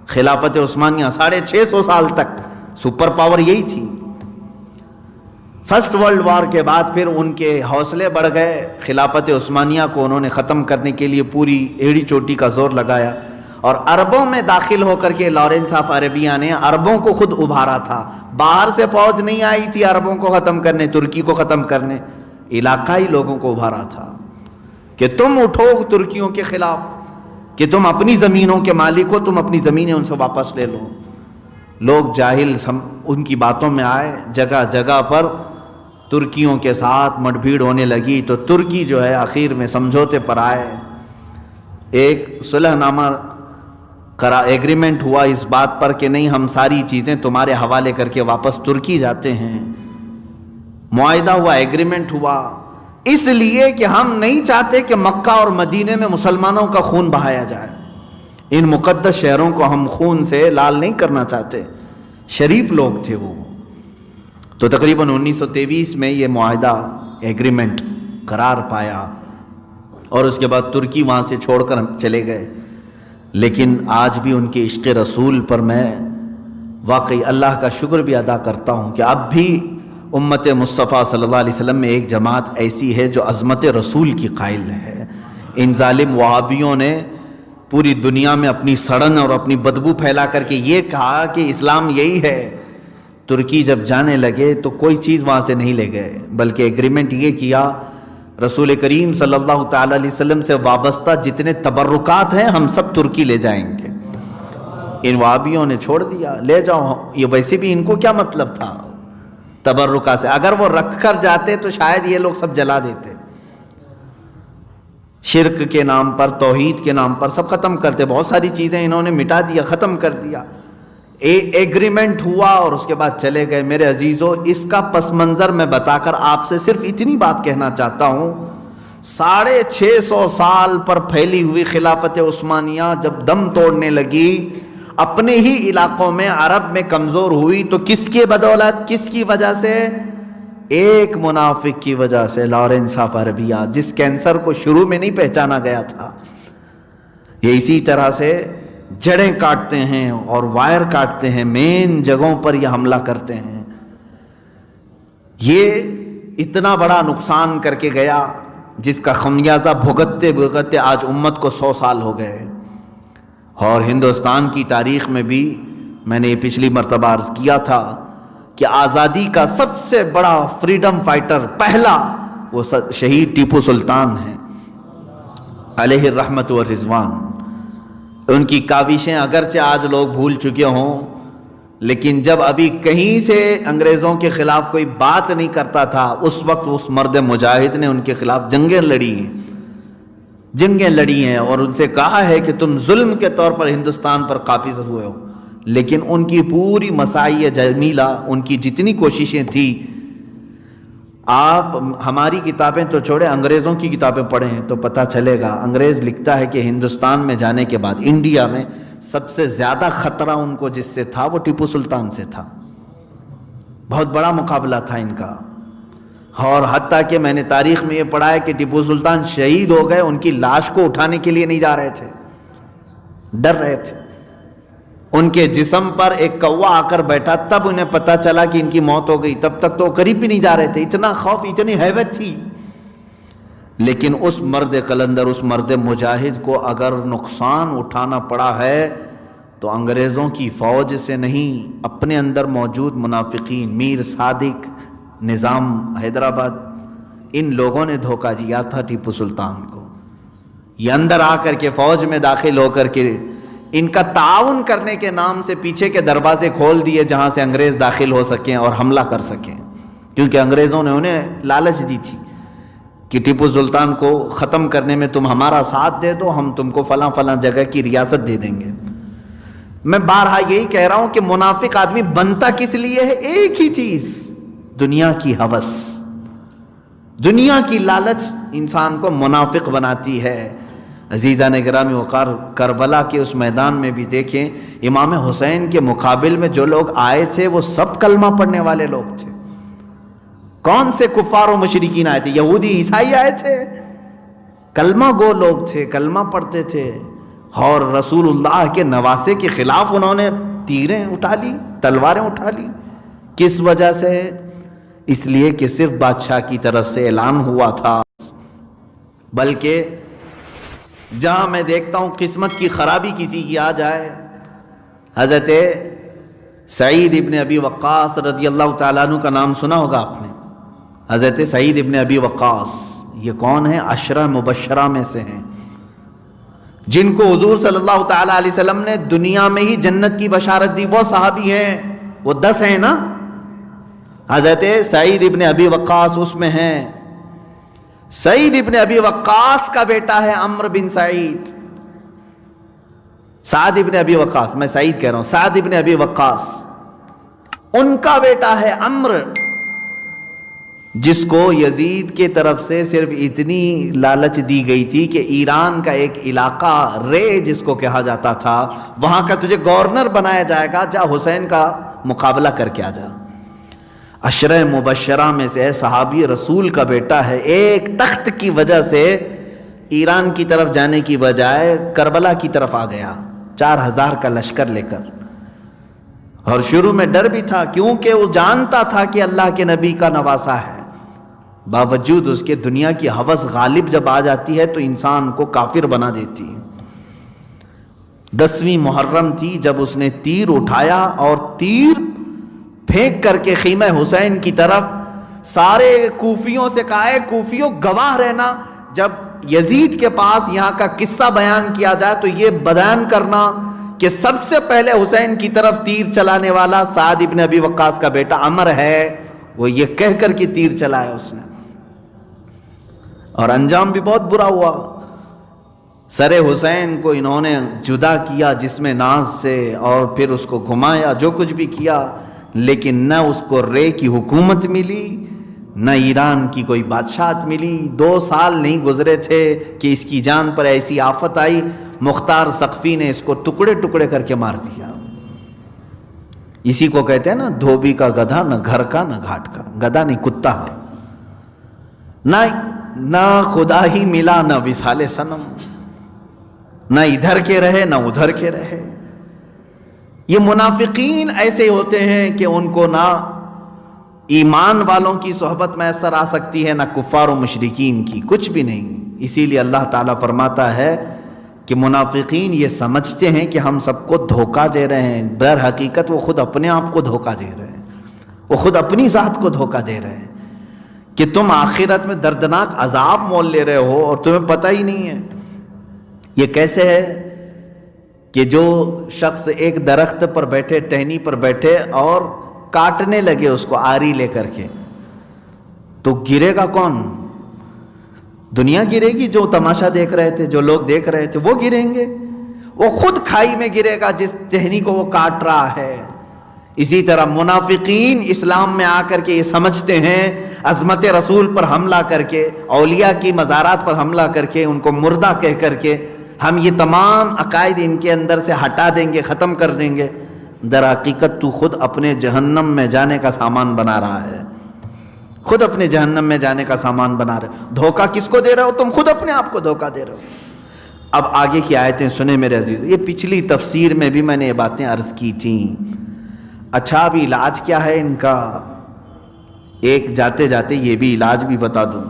خلافت عثمانیہ 650 سال تک سپر پاور یہی تھی۔ فرسٹ ورلڈ وار کے بعد پھر ان کے حوصلے بڑھ گئے، خلافت عثمانیہ کو انہوں نے ختم کرنے کے لیے پوری ایڑی چوٹی کا زور لگایا، اور عربوں میں داخل ہو کر کے لارنس آف عربیہ نے عربوں کو خود ابھارا تھا. باہر سے فوج نہیں آئی تھی عربوں کو ختم کرنے, ترکی کو ختم کرنے, علاقائی لوگوں کو ابھارا تھا کہ تم اٹھو ترکیوں کے خلاف, کہ تم اپنی زمینوں کے مالک ہو, تم اپنی زمینیں ان سے واپس لے لو. لوگ جاہل ان کی باتوں میں آئے, جگہ جگہ پر ترکیوں کے ساتھ مٹ بھیڑ ہونے لگی, تو ترکی جو ہے آخر میں سمجھوتے پر آئے. ایک صلح نامہ ایگریمنٹ ہوا اس بات پر کہ نہیں, ہم ساری چیزیں تمہارے حوالے کر کے واپس ترکی جاتے ہیں. معاہدہ ہوا, ایگریمنٹ ہوا, اس لیے کہ ہم نہیں چاہتے کہ مکہ اور مدینے میں مسلمانوں کا خون بہایا جائے. ان مقدس شہروں کو ہم خون سے لال نہیں کرنا چاہتے. شریف لوگ تھے وہ. تو تقریباً 1923 میں یہ معاہدہ ایگریمنٹ قرار پایا, اور اس کے بعد ترکی وہاں سے چھوڑ کر چلے گئے. لیکن آج بھی ان کے عشق رسول پر میں واقعی اللہ کا شکر بھی ادا کرتا ہوں کہ اب بھی امت مصطفیٰ صلی اللہ علیہ وسلم میں ایک جماعت ایسی ہے جو عظمت رسول کی قائل ہے. ان ظالم وہابیوں نے پوری دنیا میں اپنی سڑن اور اپنی بدبو پھیلا کر کے یہ کہا کہ اسلام یہی ہے. ترکی جب جانے لگے تو کوئی چیز وہاں سے نہیں لے گئے, بلکہ ایگریمنٹ یہ کیا, رسول کریم صلی اللہ تعالی علیہ وسلم سے وابستہ جتنے تبرکات ہیں ہم سب ترکی لے جائیں گے. ان وہابیوں نے چھوڑ دیا, لے جاؤ. یہ ویسے بھی ان کو کیا مطلب تھا تبرکات سے؟ اگر وہ رکھ کر جاتے تو شاید یہ لوگ سب جلا دیتے. شرک کے نام پر, توحید کے نام پر سب ختم کرتے. بہت ساری چیزیں انہوں نے مٹا دیا, ختم کر دیا. ایگریمنٹ ہوا اور اس کے بعد چلے گئے. میرے عزیزو, اس کا پس منظر میں بتا کر آپ سے صرف اتنی بات کہنا چاہتا ہوں, 650 سال پر پھیلی ہوئی خلافت عثمانیہ جب دم توڑنے لگی, اپنے ہی علاقوں میں عرب میں کمزور ہوئی, تو کس کی بدولت, کس کی وجہ سے؟ ایک منافق کی وجہ سے, لارنس آف عربیہ, جس کینسر کو شروع میں نہیں پہچانا گیا تھا. یہ اسی طرح سے جڑیں کاٹتے ہیں اور وائر کاٹتے ہیں, مین جگہوں پر یہ حملہ کرتے ہیں. یہ اتنا بڑا نقصان کر کے گیا جس کا خمیازہ بھگتتے بھگتتے آج امت کو 100 سال ہو گئے. اور ہندوستان کی تاریخ میں بھی میں نے یہ پچھلی مرتبہ عرض کیا تھا کہ آزادی کا سب سے بڑا فریڈم فائٹر پہلا وہ شہید ٹیپو سلطان ہیں علیہ الرحمت والرضوان. ان کی کاوشیں اگرچہ آج لوگ بھول چکے ہوں, لیکن جب ابھی کہیں سے انگریزوں کے خلاف کوئی بات نہیں کرتا تھا, اس وقت اس مرد مجاہد نے ان کے خلاف جنگیں لڑی ہیں اور ان سے کہا ہے کہ تم ظلم کے طور پر ہندوستان پر قابض ہوئے ہو. لیکن ان کی پوری مساعی جمیلہ, ان کی جتنی کوششیں تھیں, آپ ہماری کتابیں تو چھوڑے, انگریزوں کی کتابیں پڑھیں تو پتہ چلے گا. انگریز لکھتا ہے کہ ہندوستان میں جانے کے بعد انڈیا میں سب سے زیادہ خطرہ ان کو جس سے تھا وہ ٹیپو سلطان سے تھا. بہت بڑا مقابلہ تھا ان کا. اور حتیٰ کہ میں نے تاریخ میں یہ پڑھا ہے کہ ٹیپو سلطان شہید ہو گئے, ان کی لاش کو اٹھانے کے لیے نہیں جا رہے تھے, ڈر رہے تھے. ان کے جسم پر ایک کوا آ کر بیٹھا, تب انہیں پتا چلا کہ ان کی موت ہو گئی. تب تک تو وہ قریب بھی نہیں جا رہے تھے, اتنا خوف, اتنی ہیبت تھی. لیکن اس مرد قلندر, اس مرد مجاہد کو اگر نقصان اٹھانا پڑا ہے تو انگریزوں کی فوج سے نہیں, اپنے اندر موجود منافقین, میر صادق, نظام حیدرآباد, ان لوگوں نے دھوکہ دیا تھا ٹیپو سلطان کو. یہ اندر آ کر کے فوج میں داخل ہو کر کے ان کا تعاون کرنے کے نام سے پیچھے کے دروازے کھول دیے جہاں سے انگریز داخل ہو سکیں اور حملہ کر سکیں. کیونکہ انگریزوں نے انہیں لالچ دی تھی کہ ٹیپو سلطان کو ختم کرنے میں تم ہمارا ساتھ دے دو, ہم تم کو فلاں فلاں جگہ کی ریاست دے دیں گے. میں بارہا یہی کہہ رہا ہوں کہ منافق آدمی بنتا کس لیے ہے؟ ایک ہی چیز, دنیا کی ہوس, دنیا کی لالچ انسان کو منافق بناتی ہے. عزیزان گرامی وقار, کربلا کے اس میدان میں بھی دیکھیں, امام حسین کے مقابل میں جو لوگ آئے تھے وہ سب کلمہ پڑھنے والے لوگ تھے. کون سے کفار و مشرکین آئے تھے؟ یہودی عیسائی آئے تھے, کلمہ گو لوگ تھے, کلمہ پڑھتے تھے. اور رسول اللہ کے نواسے کے خلاف انہوں نے تیریں اٹھا لی, تلواریں اٹھا لی. کس وجہ سے؟ اس لیے کہ صرف بادشاہ کی طرف سے اعلان ہوا تھا, بلکہ جہاں میں دیکھتا ہوں قسمت کی خرابی کسی کی آ جائے، حضرت سعید ابن ابی وقاص رضی اللہ تعالیٰ عنہ کا نام سنا ہوگا آپ نے۔ حضرت سعید ابن ابی وقاص یہ کون ہیں؟ عشرہ مبشرہ میں سے ہیں، جن کو حضور صلی اللہ تعالیٰ علیہ وسلم نے دنیا میں ہی جنت کی بشارت دی۔ وہ صحابی ہیں، وہ 10 ہیں نا، حضرت سعید ابن ابی وقاص اس میں ہیں۔ سعید ابن ابی وقاص کا بیٹا ہے عمرو بن سعید، سعد ابن ابی وقاص، میں سعید کہہ رہا ہوں، سعد ابن ابی وقاص، ان کا بیٹا ہے عمرو، جس کو یزید کے طرف سے صرف اتنی لالچ دی گئی تھی کہ ایران کا ایک علاقہ رے جس کو کہا جاتا تھا، وہاں کا تجھے گورنر بنایا جائے گا، جا حسین کا مقابلہ کر کے آ جا۔ عشرہ مبشرہ میں سے صحابی رسول کا بیٹا ہے، ایک تخت کی وجہ سے ایران کی طرف جانے کی بجائے کربلا کی طرف آ گیا 4000 کا لشکر لے کر، اور شروع میں ڈر بھی تھا کیونکہ وہ جانتا تھا کہ اللہ کے نبی کا نواسا ہے، باوجود اس کے دنیا کی ہوس غالب جب آ جاتی ہے تو انسان کو کافر بنا دیتی ہے۔ 10ویں محرم تھی جب اس نے تیر اٹھایا اور تیر پھینک کر کے خیمہ حسین کی طرف، سارے کوفیوں سے کہا ہے کوفیوں گواہ رہنا، جب یزید کے پاس یہاں کا قصہ بیان کیا جائے تو یہ بیان کرنا کہ سب سے پہلے حسین کی طرف تیر چلانے والا سعد ابن ابی وقاص کا بیٹا عمر ہے، وہ یہ کہہ کر کے تیر چلایا اس نے، اور انجام بھی بہت برا ہوا۔ سر حسین کو انہوں نے جدا کیا جسم ناز سے، اور پھر اس کو گھمایا، جو کچھ بھی کیا، لیکن نہ اس کو رے کی حکومت ملی، نہ ایران کی کوئی بادشاہت ملی۔ 2 سال نہیں گزرے تھے کہ اس کی جان پر ایسی آفت آئی، مختار سقفی نے اس کو ٹکڑے ٹکڑے کر کے مار دیا۔ اسی کو کہتے ہیں نا دھوبی کا گدھا، نہ گھر کا نہ گھاٹ کا، گدھا نہیں کتا، نہ خدا ہی ملا نہ وصال صنم، نہ ادھر کے رہے نہ ادھر کے رہے۔ یہ منافقین ایسے ہوتے ہیں کہ ان کو نہ ایمان والوں کی صحبت میسر آ سکتی ہے، نہ کفار و مشرکین کی، کچھ بھی نہیں۔ اسی لیے اللہ تعالیٰ فرماتا ہے کہ منافقین یہ سمجھتے ہیں کہ ہم سب کو دھوکہ دے رہے ہیں، در حقیقت وہ خود اپنے آپ کو دھوکہ دے رہے ہیں، وہ خود اپنی ذات کو دھوکہ دے رہے ہیں کہ تم آخرت میں دردناک عذاب مول لے رہے ہو اور تمہیں پتہ ہی نہیں ہے۔ یہ کیسے ہے کہ جو شخص ایک درخت پر بیٹھے، ٹہنی پر بیٹھے اور کاٹنے لگے اس کو آری لے کر کے، تو گرے گا کون؟ دنیا گرے گی، جو تماشا دیکھ رہے تھے، جو لوگ دیکھ رہے تھے وہ گریں گے، وہ خود کھائی میں گرے گا جس ٹہنی کو وہ کاٹ رہا ہے۔ اسی طرح منافقین اسلام میں آ کر کے یہ سمجھتے ہیں عظمت رسول پر حملہ کر کے، اولیاء کی مزارات پر حملہ کر کے، ان کو مردہ کہہ کر کے ہم یہ تمام عقائد ان کے اندر سے ہٹا دیں گے، ختم کر دیں گے۔ در حقیقت تو خود اپنے جہنم میں جانے کا سامان بنا رہا ہے، خود اپنے جہنم میں جانے کا سامان بنا رہے ہو۔ دھوکہ کس کو دے رہے ہو؟ تم خود اپنے آپ کو دھوکہ دے رہے ہو۔ اب آگے کی آیتیں سنیں میرے عزیز، یہ پچھلی تفسیر میں بھی میں نے یہ باتیں عرض کی تھیں۔ اچھا اب علاج کیا ہے ان کا؟ ایک جاتے جاتے یہ بھی علاج بھی بتا دوں۔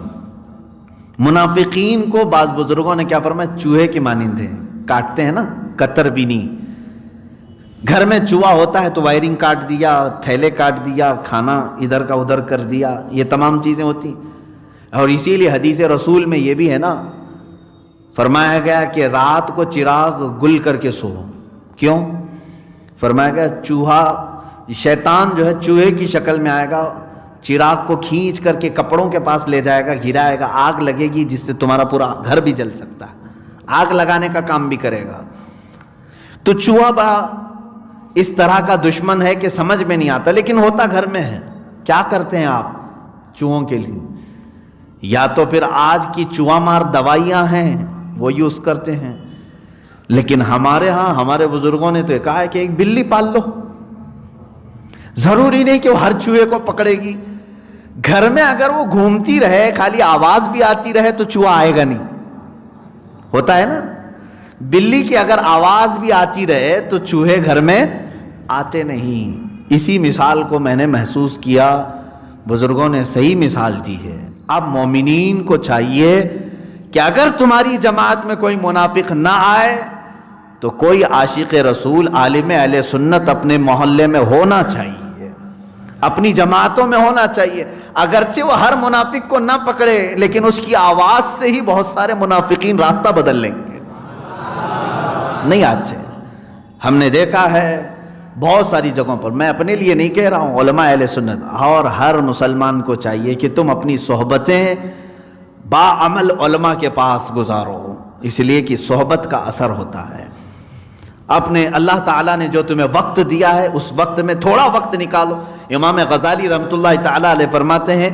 منافقین کو بعض بزرگوں نے کیا فرمایا؟ چوہے کے مانند ہیں، کاٹتے ہیں نا، قطر بینی۔ گھر میں چوہا ہوتا ہے تو وائرنگ کاٹ دیا، تھیلے کاٹ دیا، کھانا ادھر کا ادھر کر دیا، یہ تمام چیزیں ہوتی۔ اور اسی لیے حدیث رسول میں یہ بھی ہے نا، فرمایا گیا کہ رات کو چراغ گل کر کے سو۔ کیوں؟ فرمایا گیا چوہا، شیطان جو ہے چوہے کی شکل میں آئے گا، چراغ کو کھینچ کر کے کپڑوں کے پاس لے جائے گا، گرائے گا، آگ لگے گی جس سے تمہارا پورا گھر بھی جل سکتا ہے، آگ لگانے کا کام بھی کرے گا۔ تو چوہا بڑا اس طرح کا دشمن ہے کہ سمجھ میں نہیں آتا، لیکن ہوتا گھر میں ہے۔ کیا کرتے ہیں آپ چوہوں کے لیے؟ یا تو پھر آج کی چوہا مار دوائیاں ہیں وہ یوز کرتے ہیں، لیکن ہمارے ہاں ہمارے بزرگوں نے تو کہا ہے کہ ایک بلی پال لو، ضروری نہیں کہ وہ ہر چوہے کو پکڑے گی۔ گھر میں اگر وہ گھومتی رہے، خالی آواز بھی آتی رہے تو چوہا آئے گا نہیں، ہوتا ہے نا۔ بلی کی اگر آواز بھی آتی رہے تو چوہے گھر میں آتے نہیں۔ اسی مثال کو میں نے محسوس کیا، بزرگوں نے صحیح مثال دی ہے۔ اب مومنین کو چاہیے کہ اگر تمہاری جماعت میں کوئی منافق نہ آئے تو کوئی عاشق رسول عالم اہل سنت اپنے محلے میں ہونا چاہیے، اپنی جماعتوں میں ہونا چاہیے۔ اگرچہ وہ ہر منافق کو نہ پکڑے لیکن اس کی آواز سے ہی بہت سارے منافقین راستہ بدل لیں گے۔ نہیں آج ہم نے دیکھا ہے بہت ساری جگہوں پر، میں اپنے لیے نہیں کہہ رہا ہوں، علماء اہل سنت اور ہر مسلمان کو چاہیے کہ تم اپنی صحبتیں باعمل علماء کے پاس گزارو، اس لیے کہ صحبت کا اثر ہوتا ہے۔ اپنے اللہ تعالیٰ نے جو تمہیں وقت دیا ہے اس وقت میں تھوڑا وقت نکالو۔ امام غزالی رحمۃ اللہ تعالیٰ علیہ فرماتے ہیں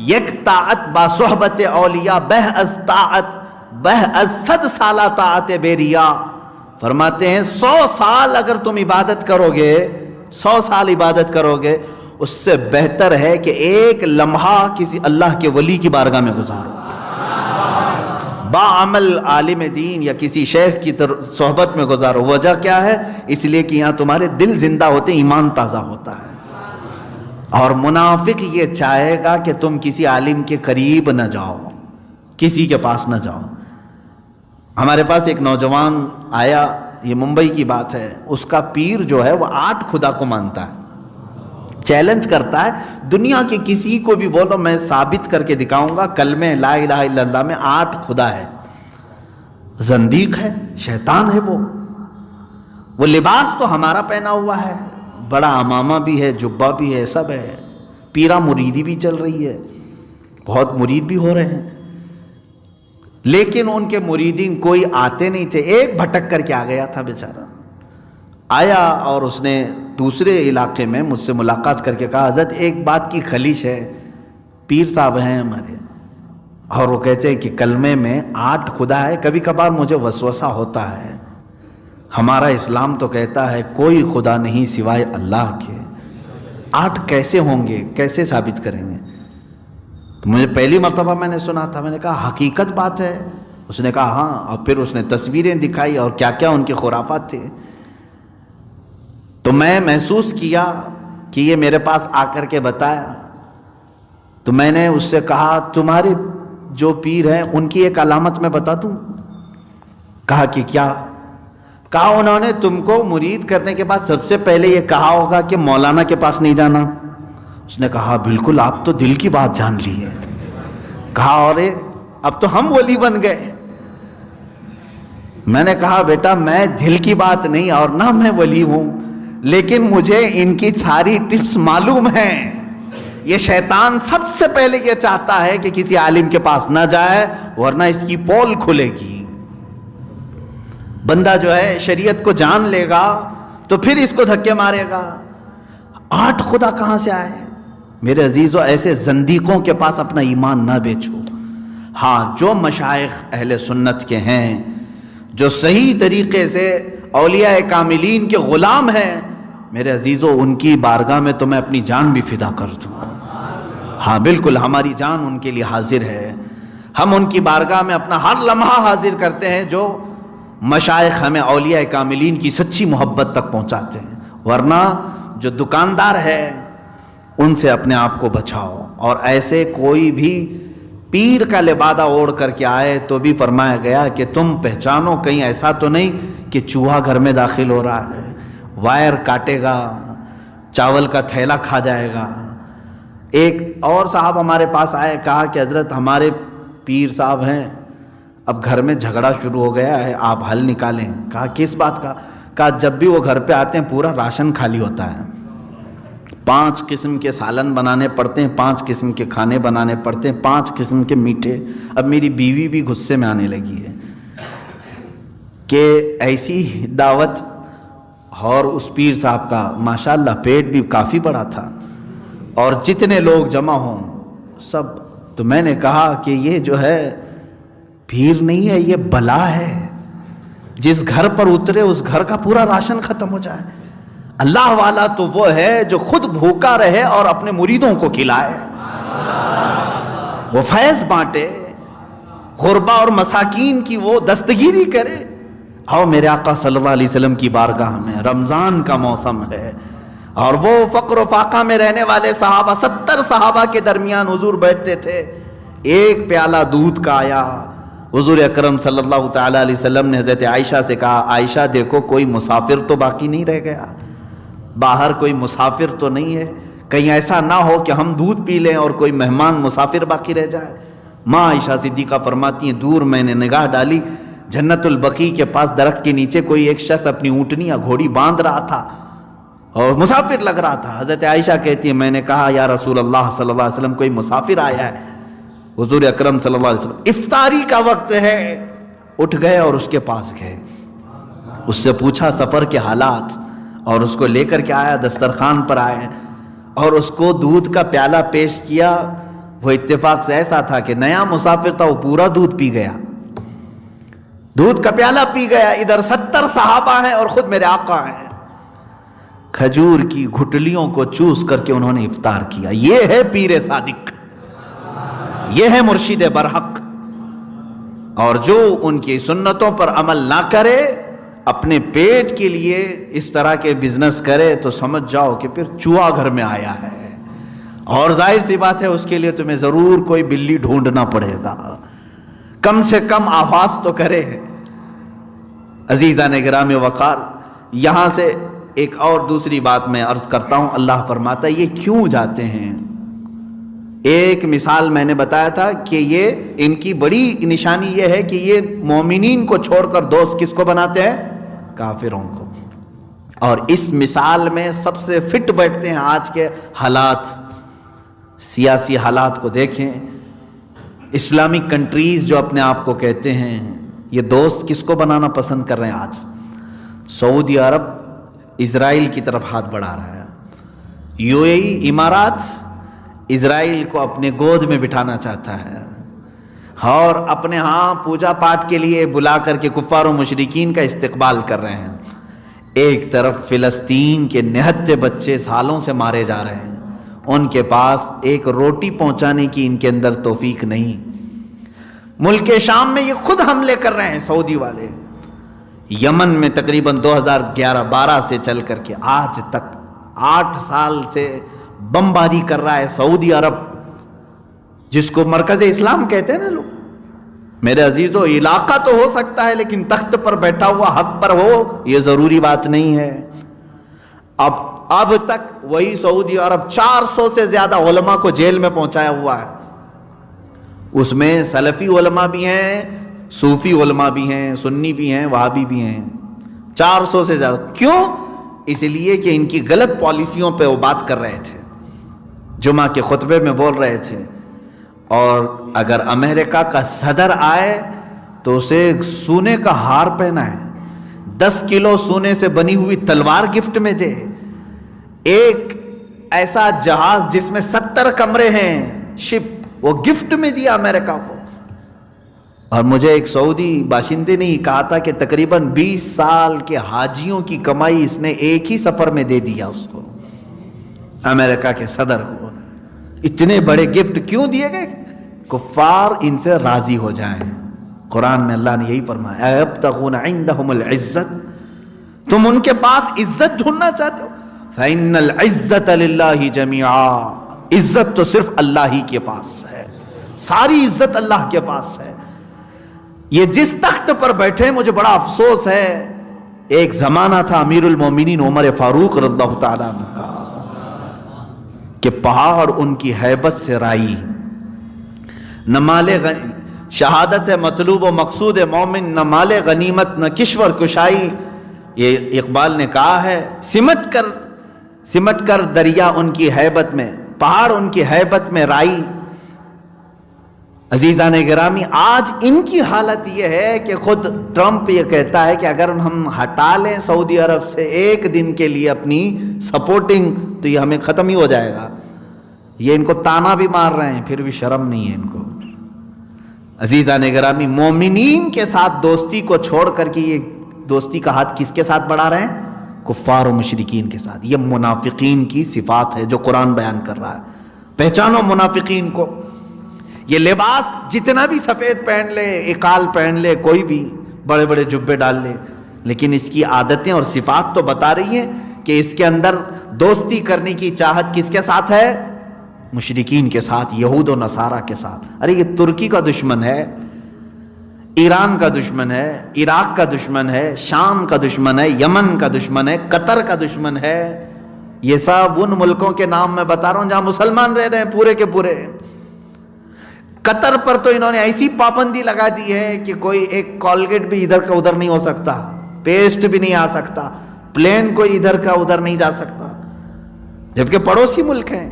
یک طاعت با صحبت اولیاء بہ از 100 سالہ طاعت بیریا۔ فرماتے ہیں 100 سال اگر تم عبادت کرو گے، 100 سال عبادت کرو گے، اس سے بہتر ہے کہ ایک لمحہ کسی اللہ کے ولی کی بارگاہ میں گزارو، باعمل عالم دین یا کسی شیخ کی صحبت میں گزارو۔ وجہ کیا ہے؟ اس لیے کہ یہاں تمہارے دل زندہ ہوتے، ایمان تازہ ہوتا ہے۔ اور منافق یہ چاہے گا کہ تم کسی عالم کے قریب نہ جاؤ، کسی کے پاس نہ جاؤ۔ ہمارے پاس ایک نوجوان آیا، یہ ممبئی کی بات ہے، اس کا پیر جو ہے وہ 8 خدا کو مانتا ہے، چیلنج کرتا ہے دنیا کے کسی کو بھی بولو میں ثابت کر کے دکھاؤں گا کلمہ لا الہ الا اللہ میں 8 خدا ہے۔ زندیق ہے، شیطان ہے وہ لباس تو ہمارا پہنا ہوا ہے، بڑا امامہ بھی ہے، جبہ بھی ہے، سب ہے، پیرا مریدی بھی چل رہی ہے، بہت مرید بھی ہو رہے ہیں، لیکن ان کے مریدین کوئی آتے نہیں تھے۔ ایک بھٹک کر کے آ گیا تھا بیچارہ، آیا اور اس نے دوسرے علاقے میں مجھ سے ملاقات کر کے کہا حضرت ایک بات کی خلیش ہے، پیر صاحب ہیں ہمارے اور وہ کہتے ہیں کہ کلمے میں 8 خدا ہے، کبھی کبھار مجھے وسوسہ ہوتا ہے، ہمارا اسلام تو کہتا ہے کوئی خدا نہیں سوائے اللہ کے، 8 کیسے ہوں گے، کیسے ثابت کریں گے؟ تو مجھے پہلی مرتبہ میں نے سنا تھا، میں نے کہا حقیقت بات ہے؟ اس نے کہا ہاں، اور پھر اس نے تصویریں دکھائی اور کیا کیا ان کے خرافات تھے۔ تو میں محسوس کیا کہ یہ میرے پاس آ کر کے بتایا، تو میں نے اس سے کہا تمہارے جو پیر ہیں ان کی ایک علامت میں بتا دوں؟ کہا کہ کیا؟ کہا انہوں نے تم کو مرید کرنے کے بعد سب سے پہلے یہ کہا ہوگا کہ مولانا کے پاس نہیں جانا۔ اس نے کہا بالکل، آپ تو دل کی بات جان لی ہے۔ کہا اور اب تو ہم ولی بن گئے۔ میں نے کہا بیٹا میں دل کی بات نہیں اور نہ میں ولی ہوں، لیکن مجھے ان کی ساری ٹپس معلوم ہیں۔ یہ شیطان سب سے پہلے یہ چاہتا ہے کہ کسی عالم کے پاس نہ جائے ورنہ اس کی پول کھلے گی۔ بندہ جو ہے شریعت کو جان لے گا تو پھر اس کو دھکے مارے گا۔ 8 خدا کہاں سے آئے؟ میرے عزیزو ایسے زندیقوں کے پاس اپنا ایمان نہ بیچو۔ ہاں جو مشائخ اہل سنت کے ہیں، جو صحیح طریقے سے اولیاء کاملین کے غلام ہیں، میرے عزیزو ان کی بارگاہ میں تو میں اپنی جان بھی فدا کر دوں۔ ہاں بالکل ہماری جان ان کے لیے حاضر ہے، ہم ان کی بارگاہ میں اپنا ہر لمحہ حاضر کرتے ہیں جو مشائخ ہمیں اولیاء کاملین کی سچی محبت تک پہنچاتے ہیں۔ ورنہ جو دکاندار ہے ان سے اپنے آپ کو بچاؤ، اور ایسے کوئی بھی پیر کا لبادہ اوڑھ کر کے آئے تو بھی فرمایا گیا کہ تم پہچانو کہیں ایسا تو نہیں کہ چوہا گھر میں داخل ہو رہا ہے، وائر کاٹے گا، چاول کا تھیلا کھا جائے گا۔ ایک اور صاحب ہمارے پاس آئے، کہا کہ حضرت ہمارے پیر صاحب ہیں، اب گھر میں جھگڑا شروع ہو گیا ہے، آپ حل نکالیں۔ کہا کس بات کا؟ کہا جب بھی وہ گھر پہ آتے ہیں پورا راشن خالی ہوتا ہے، 5 قسم کے سالن بنانے پڑتے ہیں، 5 قسم کے کھانے بنانے پڑتے ہیں، 5 قسم کے میٹھے۔ اب میری بیوی بھی غصے میں آنے لگی ہے کہ ایسی دعوت، اور اس پیر صاحب کا ماشاءاللہ پیٹ بھی کافی بڑا تھا، اور جتنے لوگ جمع ہوں سب۔ تو میں نے کہا کہ یہ جو ہے پیر نہیں ہے، یہ بلا ہے، جس گھر پر اترے اس گھر کا پورا راشن ختم ہو جائے۔ اللہ والا تو وہ ہے جو خود بھوکا رہے اور اپنے مریدوں کو کھلائے، وہ فیض بانٹے، غربا اور مساکین کی وہ دستگیری کرے۔ آؤ میرے آقا صلی اللہ علیہ وسلم کی بارگاہ میں، رمضان کا موسم ہے، اور وہ فقر و فاقہ میں رہنے والے صحابہ، 70 صحابہ کے درمیان حضور بیٹھتے تھے، ایک پیالہ دودھ کا آیا، حضور اکرم صلی اللہ تعالیٰ علیہ وسلم نے حضرت عائشہ سے کہا، عائشہ دیکھو کوئی مسافر تو باقی نہیں رہ گیا، باہر کوئی مسافر تو نہیں ہے، کہیں ایسا نہ ہو کہ ہم دودھ پی لیں اور کوئی مہمان مسافر باقی رہ جائے۔ ماں عائشہ صدیقہ فرماتی ہیں دور میں نے نگاہ ڈالی، جنت البقیع کے پاس درخت کے نیچے کوئی ایک شخص اپنی اونٹنی یا گھوڑی باندھ رہا تھا اور مسافر لگ رہا تھا۔ حضرت عائشہ کہتی ہے میں نے کہا یا رسول اللہ صلی اللہ علیہ وسلم کوئی مسافر آیا ہے؟ حضور اکرم صلی اللہ علیہ وسلم افطاری کا وقت ہے، اٹھ گئے اور اس کے پاس گئے، اس سے پوچھا سفر کے حالات، اور اس کو لے کر کے آیا، دسترخوان پر آئے اور اس کو دودھ کا پیالہ پیش کیا۔ وہ اتفاق سے ایسا تھا کہ نیا مسافر تھا، وہ پورا دودھ پی گیا، دودھ کا پیالہ پی گیا۔ ادھر 70 صحابہ ہیں اور خود میرے آقا ہیں، کھجور کی گھٹلیوں کو چوس کر کے انہوں نے افطار کیا۔ یہ ہے پیر صادق، یہ ہے مرشد برحق۔ اور جو ان کی سنتوں پر عمل نہ کرے، اپنے پیٹ کے لیے اس طرح کے بزنس کرے، تو سمجھ جاؤ کہ پھر چوہا گھر میں آیا ہے، اور ظاہر سی بات ہے اس کے لیے تمہیں ضرور کوئی بلی ڈھونڈنا پڑے گا، کم سے کم آواز تو کرے۔ عزیزان گرامی وقار، یہاں سے ایک اور دوسری بات میں عرض کرتا ہوں۔ اللہ فرماتا ہے یہ کیوں جاتے ہیں؟ ایک مثال میں نے بتایا تھا کہ یہ ان کی بڑی نشانی یہ ہے کہ یہ مومنین کو چھوڑ کر دوست کس کو بناتے ہیں؟ کافروں کو۔ اور اس مثال میں سب سے فٹ بیٹھتے ہیں آج کے حالات، سیاسی حالات کو دیکھیں۔ اسلامک کنٹریز جو اپنے آپ کو کہتے ہیں، یہ دوست کس کو بنانا پسند کر رہے ہیں آج؟ سعودی عرب اسرائیل کی طرف ہاتھ بڑھا رہا ہے، یو اے ای امارات اسرائیل کو اپنے گود میں بٹھانا چاہتا ہے، اور اپنے ہاں پوجا پاٹ کے لیے بلا کر کے کفار و مشرکین کا استقبال کر رہے ہیں۔ ایک طرف فلسطین کے نہتے بچے سالوں سے مارے جا رہے ہیں، ان کے پاس ایک روٹی پہنچانے کی ان کے اندر توفیق نہیں۔ ملک شام میں یہ خود حملے کر رہے ہیں سعودی والے، یمن میں تقریباً 2011-12 سے چل کر کے آج تک 8 سال سے بمباری کر رہا ہے سعودی عرب، جس کو مرکز اسلام کہتے ہیں نا لوگ۔ میرے عزیزو، علاقہ تو ہو سکتا ہے لیکن تخت پر بیٹھا ہوا حق پر ہو، یہ ضروری بات نہیں ہے۔ اب تک وہی سعودی عرب 400 سے زیادہ علماء کو جیل میں پہنچایا ہوا ہے، اس میں سلفی علماء بھی ہیں، صوفی علماء بھی ہیں، سنی بھی ہیں، وہابی بھی ہیں، 400 سے زیادہ۔ کیوں؟ اس لیے کہ ان کی غلط پالیسیوں پہ وہ بات کر رہے تھے، جمعہ کے خطبے میں بول رہے تھے۔ اور اگر امریکہ کا صدر آئے تو اسے سونے کا ہار پہنائے، 10 کلو سونے سے بنی ہوئی تلوار گفٹ میں دے، ایک ایسا جہاز جس میں 70 کمرے ہیں شپ، وہ گفٹ میں دیا امریکہ کو۔ اور مجھے ایک سعودی باشندے نے کہا تھا کہ تقریباً 20 سال کے حاجیوں کی کمائی اس نے ایک ہی سفر میں دے دیا اس کو، امریکہ کے صدر کو۔ اتنے بڑے گفٹ کیوں دیے گئے؟ کفار ان سے راضی ہو جائیں۔ قرآن میں اللہ نے یہی فرمایا، ایبتغون عندہم العزت، تم ان کے پاس عزت ڈھونڈنا چاہتے ہو؟ فإن العزت للہ جمیعا، عزت تو صرف اللہ ہی کے پاس ہے، ساری عزت اللہ کے پاس ہے۔ یہ جس تخت پر بیٹھے، مجھے بڑا افسوس ہے، ایک زمانہ تھا امیر المومنین عمر فاروق رضی اللہ تعالیٰ عنہ کا، کہ پہاڑ ان کی ہیبت سے رائی، نہ مال شہادت ہے مطلوب و مقصود مومن، نہ مال غنیمت نہ کشور کشائی۔ یہ اقبال نے کہا ہے، سمٹ کر دریا ان کی ہیبت میں، پہاڑ ان کی ہیبت میں رائی۔ عزیزان گرامی، آج ان کی حالت یہ ہے کہ خود ٹرمپ یہ کہتا ہے کہ اگر ہم ہٹا لیں سعودی عرب سے ایک دن کے لیے اپنی سپورٹنگ تو یہ ہمیں ختم ہی ہو جائے گا۔ یہ ان کو تانا بھی مار رہے ہیں، پھر بھی شرم نہیں ہے ان کو۔ عزیزان گرامی، مومنین کے ساتھ دوستی کو چھوڑ کر کے یہ دوستی کا ہاتھ کس کے ساتھ بڑھا رہے ہیں؟ کفار و مشرکین کے ساتھ۔ یہ منافقین کی صفات ہے جو قرآن بیان کر رہا ہے۔ پہچانو منافقین کو۔ یہ لباس جتنا بھی سفید پہن لے، اقال پہن لے، کوئی بھی بڑے بڑے جبے ڈال لے، لیکن اس کی عادتیں اور صفات تو بتا رہی ہیں کہ اس کے اندر دوستی کرنے کی چاہت کس کے ساتھ ہے؟ مشرکین کے ساتھ، یہود و نصارہ کے ساتھ۔ ارے یہ ترکی کا دشمن ہے، ایران کا دشمن ہے، عراق کا دشمن ہے، شام کا دشمن ہے، یمن کا دشمن ہے، قطر کا دشمن ہے. یہ سب ان ملکوں کے نام میں بتا رہا ہوں جہاں مسلمان رہ رہے ہیں پورے کے پورے. قطر پر تو انہوں نے ایسی پابندی لگا دی ہے کہ کوئی ایک کولگیٹ بھی ادھر کا ادھر نہیں ہو سکتا، پیسٹ بھی نہیں آ سکتا، پلین کوئی ادھر کا ادھر نہیں جا سکتا، جبکہ پڑوسی ملک ہیں.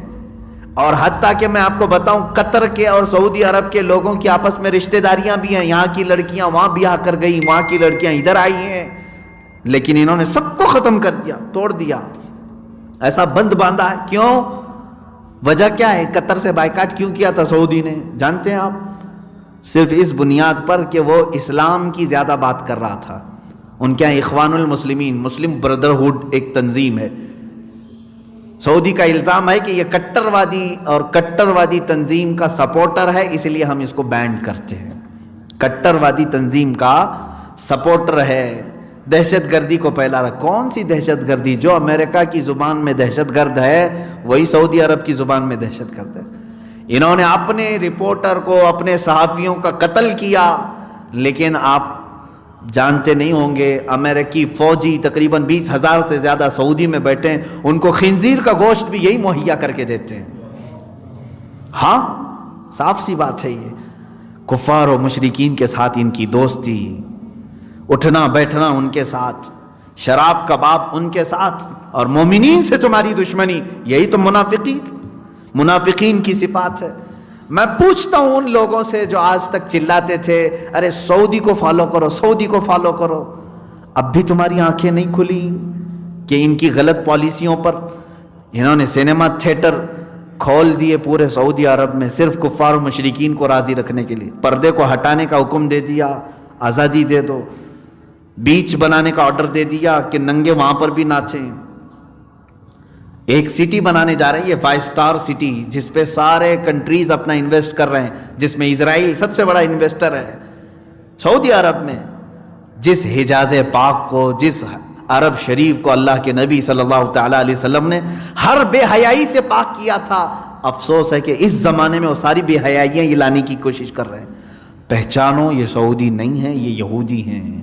اور حتیٰ کہ میں آپ کو بتاؤں قطر کے اور سعودی عرب کے لوگوں کی آپس میں رشتہ داریاں بھی ہیں. یہاں کی لڑکیاں وہاں بیاہ کر گئی، وہاں کی لڑکیاں ادھر آئی ہیں، لیکن انہوں نے سب کو ختم کر دیا، توڑ دیا، ایسا بند باندھا ہے. کیوں؟ وجہ کیا ہے؟ قطر سے بائیکاٹ کیوں کیا تھا سعودی نے؟ جانتے ہیں آپ؟ صرف اس بنیاد پر کہ وہ اسلام کی زیادہ بات کر رہا تھا. ان کے یہاں اخوان المسلمین، مسلم بردرہوڈ ایک تنظیم ہے. سعودی کا الزام ہے کہ یہ کٹر وادی تنظیم کا سپورٹر ہے، اس لیے ہم اس کو بینڈ کرتے ہیں. کٹر وادی تنظیم کا سپورٹر ہے، دہشت گردی کو پھیلا رہا. کون سی دہشت گردی؟ جو امریکہ کی زبان میں دہشت گرد ہے وہی سعودی عرب کی زبان میں دہشت گرد ہے. انہوں نے اپنے رپورٹر کو، اپنے صحافیوں کا قتل کیا، لیکن آپ جانتے نہیں ہوں گے امریکی فوجی تقریباً 20,000 سے زیادہ سعودی میں بیٹھے ہیں، ان کو خنزیر کا گوشت بھی یہی مہیا کر کے دیتے ہیں. ہاں صاف سی بات ہے. یہ کفار و مشرکین کے ساتھ ان کی دوستی، اٹھنا بیٹھنا ان کے ساتھ، شراب کباب ان کے ساتھ، اور مومنین سے تمہاری دشمنی. یہی تو منافقین کی صفات ہے. میں پوچھتا ہوں ان لوگوں سے جو آج تک چلاتے تھے ارے سعودی کو فالو کرو، سعودی کو فالو کرو، اب بھی تمہاری آنکھیں نہیں کھلی کہ ان کی غلط پالیسیوں پر انہوں نے سینما تھیٹر کھول دیے پورے سعودی عرب میں صرف کفار و مشرکین کو راضی رکھنے کے لیے. پردے کو ہٹانے کا حکم دے دیا، آزادی دے دو. بیچ بنانے کا آرڈر دے دیا کہ ننگے وہاں پر بھی ناچیں. ایک سٹی بنانے جا رہے ہیں، یہ 5 اسٹار سٹی، جس پہ سارے کنٹریز اپنا انویسٹ کر رہے ہیں، جس میں اسرائیل سب سے بڑا انویسٹر ہے. سعودی عرب میں جس حجاز پاک کو، جس عرب شریف کو اللہ کے نبی صلی اللہ تعالیٰ علیہ وسلم نے ہر بے حیائی سے پاک کیا تھا، افسوس ہے کہ اس زمانے میں وہ ساری بے حیائیاں یہ لانے کی کوشش کر رہے ہیں. پہچانو یہ سعودی نہیں ہیں، یہ یہودی ہیں.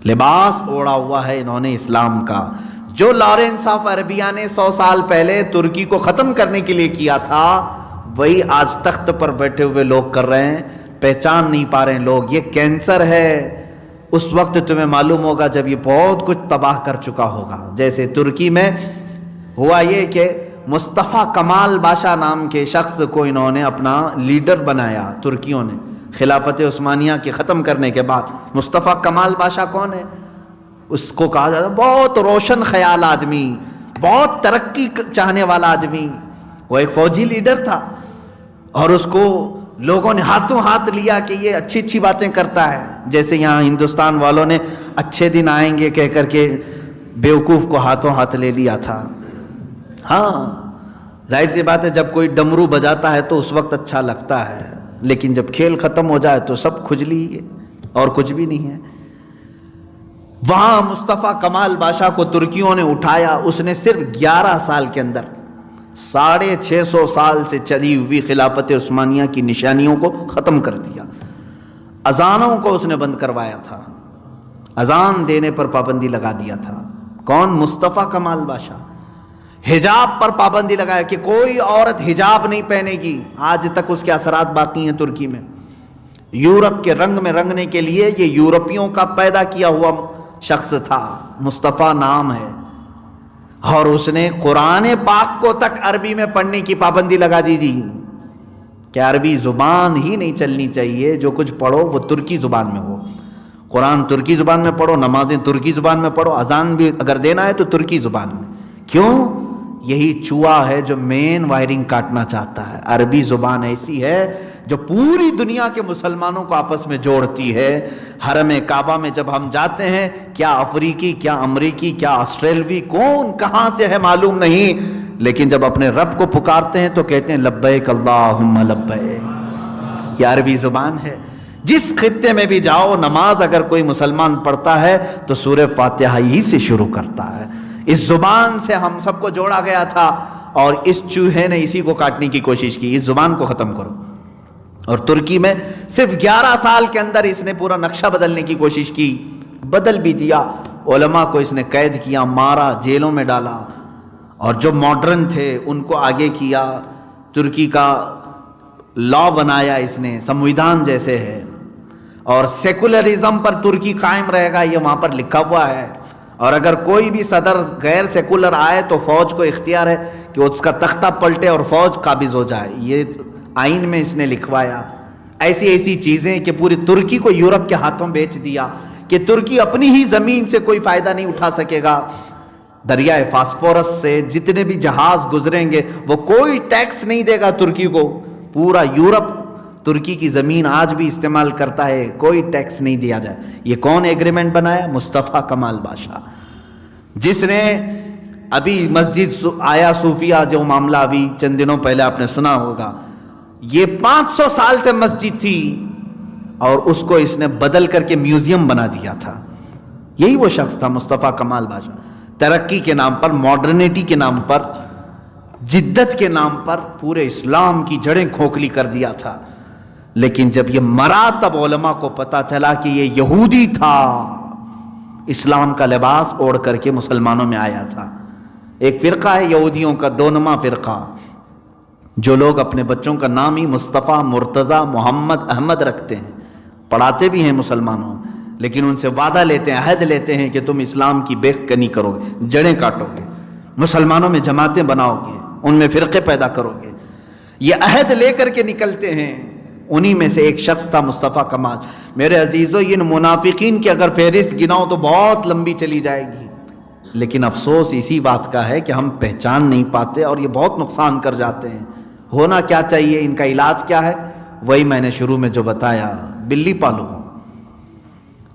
لباس اوڑا ہوا ہے انہوں نے اسلام کا. جو لارنس آف عربیہ نے 100 سال پہلے ترکی کو ختم کرنے کے لیے کیا تھا، وہی آج تخت پر بیٹھے ہوئے لوگ کر رہے ہیں. پہچان نہیں پا رہے ہیں لوگ. یہ کینسر ہے. اس وقت تمہیں معلوم ہوگا جب یہ بہت کچھ تباہ کر چکا ہوگا. جیسے ترکی میں ہوا یہ کہ مصطفیٰ کمال باشا نام کے شخص کو انہوں نے اپنا لیڈر بنایا ترکیوں نے خلافت عثمانیہ کے ختم کرنے کے بعد. مصطفیٰ کمال باشا کون ہے؟ اس کو کہا جاتا ہے بہت روشن خیال آدمی، بہت ترقی چاہنے والا آدمی. وہ ایک فوجی لیڈر تھا اور اس کو لوگوں نے ہاتھوں ہاتھ لیا کہ یہ اچھی اچھی باتیں کرتا ہے. جیسے یہاں ہندوستان والوں نے اچھے دن آئیں گے کہہ کر کے بیوقوف کو ہاتھوں ہاتھ لے لیا تھا. ہاں ظاہر سی بات ہے جب کوئی ڈمرو بجاتا ہے تو اس وقت اچھا لگتا ہے، لیکن جب کھیل ختم ہو جائے تو سب کھجلی ہے اور کچھ بھی نہیں ہے. وہاں مصطفیٰ کمال باشا کو ترکیوں نے اٹھایا. اس نے صرف 11 سال کے اندر 650 سال سے چلی ہوئی خلافت عثمانیہ کی نشانیوں کو ختم کر دیا. اذانوں کو اس نے بند کروایا تھا، اذان دینے پر پابندی لگا دیا تھا. کون؟ مصطفیٰ کمال باشا. حجاب پر پابندی لگایا کہ کوئی عورت حجاب نہیں پہنے گی. آج تک اس کے اثرات باقی ہیں ترکی میں. یورپ کے رنگ میں رنگنے کے لیے یہ یورپیوں کا پیدا کیا ہوا شخص تھا، مصطفیٰ نام ہے. اور اس نے قرآن پاک کو تک عربی میں پڑھنے کی پابندی لگا دی تھی کہ عربی زبان ہی نہیں چلنی چاہیے، جو کچھ پڑھو وہ ترکی زبان میں ہو. قرآن ترکی زبان میں پڑھو، نمازیں ترکی زبان میں پڑھو، اذان بھی اگر دینا ہے تو ترکی زبان میں. کیوں؟ یہی چوہا ہے جو مین وائرنگ کاٹنا چاہتا ہے. عربی زبان ایسی ہے جو پوری دنیا کے مسلمانوں کو آپس میں جوڑتی ہے. حرم کعبہ میں جب ہم جاتے ہیں، کیا افریقی، کیا امریکی، کیا آسٹریلوی، کون کہاں سے ہے معلوم نہیں، لیکن جب اپنے رب کو پکارتے ہیں تو کہتے ہیں لبیک اللہم لبیک. یہ عربی زبان ہے. جس خطے میں بھی جاؤ، نماز اگر کوئی مسلمان پڑھتا ہے تو سورہ فاتحہ ہی سے شروع کرتا ہے. اس زبان سے ہم سب کو جوڑا گیا تھا اور اس چوہے نے اسی کو کاٹنے کی کوشش کی. اس زبان کو ختم کرو. اور ترکی میں صرف 11 سال کے اندر اس نے پورا نقشہ بدلنے کی کوشش کی، بدل بھی دیا، علماء کو اس نے قید کیا، مارا، جیلوں میں ڈالا، اور جو ماڈرن تھے ان کو آگے کیا، ترکی کا لا بنایا اس نے، سمویدھان جیسے ہے، اور سیکولرزم پر ترکی قائم رہے گا، یہ وہاں پر لکھا ہوا ہے، اور اگر کوئی بھی صدر غیر سیکولر آئے تو فوج کو اختیار ہے کہ اس کا تختہ پلٹے اور فوج قابض ہو جائے، یہ آئین میں اس نے لکھوایا۔ ایسی ایسی چیزیں کہ پوری ترکی کو یورپ کے ہاتھوں بیچ دیا کہ ترکی اپنی ہی زمین سے کوئی فائدہ نہیں اٹھا سکے گا۔ دریائے فاسفورس سے جتنے بھی جہاز گزریں گے وہ کوئی ٹیکس نہیں دے گا ترکی کو، پورا یورپ ترکی کی زمین آج بھی استعمال کرتا ہے، کوئی ٹیکس نہیں دیا جائے۔ یہ کون ایگریمنٹ بنایا؟ مصطفیٰ کمال بادشاہ، جس نے ابھی مسجد آیا صوفیہ جو معاملہ ابھی چند دنوں پہلے آپ نے سنا ہوگا، یہ 500 سال سے مسجد تھی اور اس کو اس نے بدل کر کے میوزیم بنا دیا تھا۔ یہی وہ شخص تھا مصطفیٰ کمال بادشاہ، ترقی کے نام پر، ماڈرنیٹی کے نام پر، جدت کے نام پر پورے اسلام کی جڑیں کھوکھلی کر دیا تھا۔ لیکن جب یہ مرا تب علماء کو پتا چلا کہ یہ یہودی تھا، اسلام کا لباس اوڑھ کر کے مسلمانوں میں آیا تھا۔ ایک فرقہ ہے یہودیوں کا، دونما فرقہ، جو لوگ اپنے بچوں کا نام ہی مصطفیٰ، مرتضیٰ، محمد، احمد رکھتے ہیں، پڑھاتے بھی ہیں مسلمانوں، لیکن ان سے وعدہ لیتے ہیں، عہد لیتے ہیں کہ تم اسلام کی بے کنی کرو گے، جڑیں کاٹو گے، مسلمانوں میں جماعتیں بناؤ گے، ان میں فرقے پیدا کرو گے، یہ عہد لے کر کے نکلتے ہیں۔ انہی میں سے ایک شخص تھا مصطفیٰ کمال۔ میرے عزیزو، ان منافقین کی اگر فہرست گناؤ تو بہت لمبی چلی جائے گی، لیکن افسوس اسی بات کا ہے کہ ہم پہچان نہیں پاتے اور یہ بہت نقصان کر جاتے ہیں۔ ہونا کیا چاہیے، ان کا علاج کیا ہے؟ وہی میں نے شروع میں جو بتایا، بلی پالو،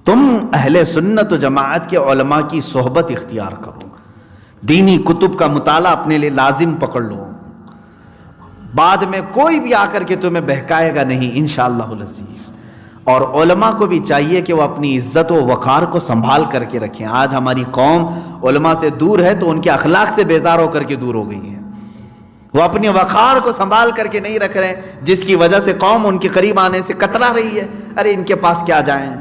تم اہل سنت و جماعت کے علماء کی صحبت اختیار کرو، دینی کتب کا مطالعہ اپنے لیے لازم پکڑ لو، بعد میں کوئی بھی آ کر کے تمہیں بہکائے گا نہیں انشاءاللہ العزیز۔ اور علماء کو بھی چاہیے کہ وہ اپنی عزت و وقار کو سنبھال کر کے رکھیں۔ آج ہماری قوم علماء سے دور ہے تو ان کے اخلاق سے بیزار ہو کر کے دور ہو گئی ہے، وہ اپنی وقار کو سنبھال کر کے نہیں رکھ رہے ہیں، جس کی وجہ سے قوم ان کے قریب آنے سے کترا رہی ہے، ارے ان کے پاس کیا جائیں۔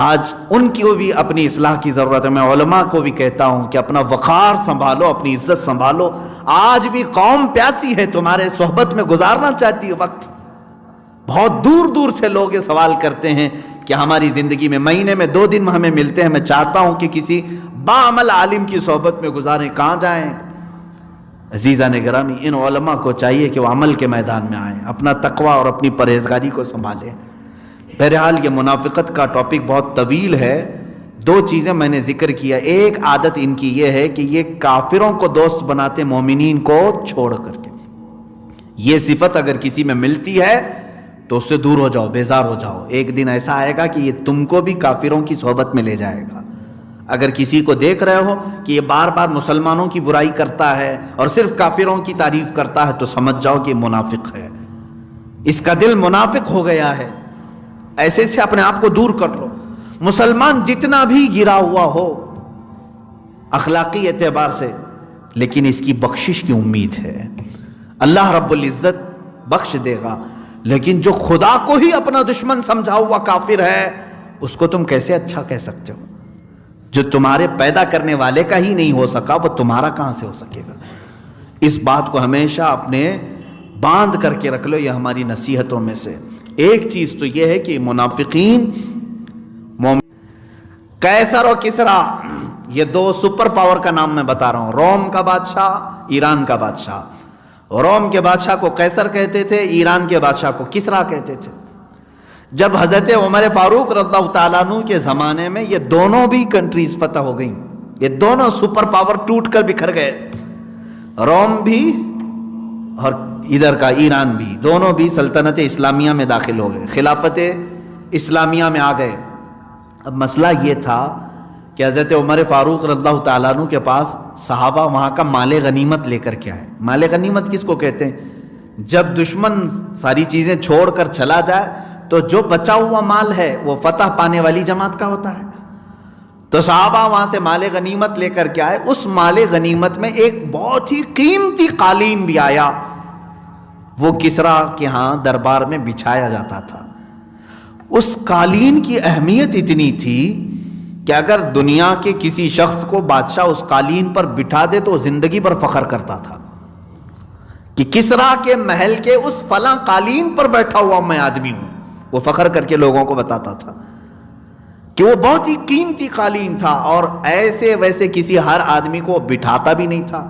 آج ان کی بھی اپنی اصلاح کی ضرورت ہے۔ میں علماء کو بھی کہتا ہوں کہ اپنا وقار سنبھالو، اپنی عزت سنبھالو۔ آج بھی قوم پیاسی ہے، تمہارے صحبت میں گزارنا چاہتی ہے وقت۔ بہت دور دور سے لوگ یہ سوال کرتے ہیں کہ ہماری زندگی میں مہینے میں 2 دن ہمیں ملتے ہیں، میں چاہتا ہوں کہ کسی باعمل عالم کی صحبت میں گزاریں، کہاں جائیں؟ عزیزان گرامی، ان علماء کو چاہیے کہ وہ عمل کے میدان میں آئیں، اپنا تقوی اور اپنی پرہیزگاری کو سنبھالیں۔ بہرحال یہ منافقت کا ٹاپک بہت طویل ہے، 2 چیزیں میں نے ذکر کیا۔ ایک عادت ان کی یہ ہے کہ یہ کافروں کو دوست بناتے مومنین کو چھوڑ کر کے۔ یہ صفت اگر کسی میں ملتی ہے تو اس سے دور ہو جاؤ، بیزار ہو جاؤ۔ ایک دن ایسا آئے گا کہ یہ تم کو بھی کافروں کی صحبت میں لے جائے گا۔ اگر کسی کو دیکھ رہے ہو کہ یہ بار بار مسلمانوں کی برائی کرتا ہے اور صرف کافروں کی تعریف کرتا ہے تو سمجھ جاؤ کہ یہ منافق ہے، اس کا دل منافق ہو گیا ہے۔ ایسے سے اپنے آپ کو دور کر لو۔ مسلمان جتنا بھی گرا ہوا ہو اخلاقی اعتبار سے، لیکن اس کی بخشش کی امید ہے، اللہ رب العزت بخش دے گا۔ لیکن جو خدا کو ہی اپنا دشمن سمجھا ہوا کافر ہے، اس کو تم کیسے اچھا کہہ سکتے ہو؟ جو تمہارے پیدا کرنے والے کا ہی نہیں ہو سکا وہ تمہارا کہاں سے ہو سکے گا؟ اس بات کو ہمیشہ اپنے باندھ کر کے رکھ لو، یہ ہماری نصیحتوں میں سے ایک چیز تو یہ ہے کہ منافقین قیصر اور کسرا، یہ 2 سپر پاور کا نام میں بتا رہا ہوں، روم کا بادشاہ، ایران کا بادشاہ۔ روم کے بادشاہ کو قیصر کہتے تھے، ایران کے بادشاہ کو کسرا کہتے تھے۔ جب حضرت عمر فاروق رضی اللہ تعالیٰ عنہ کے زمانے میں یہ دونوں بھی کنٹریز فتح ہو گئیں، یہ دونوں سپر پاور ٹوٹ کر بکھر گئے، روم بھی اور ادھر کا ایران بھی، دونوں بھی سلطنت اسلامیہ میں داخل ہو گئے، خلافت اسلامیہ میں آ گئے۔ اب مسئلہ یہ تھا کہ حضرت عمر فاروق رضی اللہ تعالیٰ عنہ کے پاس صحابہ وہاں کا مال غنیمت لے کر کے آئے۔ مال غنیمت کس کو کہتے ہیں؟ جب دشمن ساری چیزیں چھوڑ کر چلا جائے تو جو بچا ہوا مال ہے وہ فتح پانے والی جماعت کا ہوتا ہے۔ تو صحابہ وہاں سے مال غنیمت لے کر کے آئے۔ اس مال غنیمت میں ایک بہت ہی قیمتی قالین بھی آیا وہ کسرا کے ہاں دربار میں بچھایا جاتا تھا۔ اس قالین کی اہمیت اتنی تھی کہ اگر دنیا کے کسی شخص کو بادشاہ اس قالین پر بٹھا دے تو زندگی پر فخر کرتا تھا کہ کسرا کے محل کے اس فلاں قالین پر بیٹھا ہوا میں آدمی ہوں۔ وہ فخر کر کے لوگوں کو بتاتا تھا کہ وہ بہت ہی قیمتی قالین تھا، اور ایسے ویسے کسی ہر آدمی کو بٹھاتا بھی نہیں تھا۔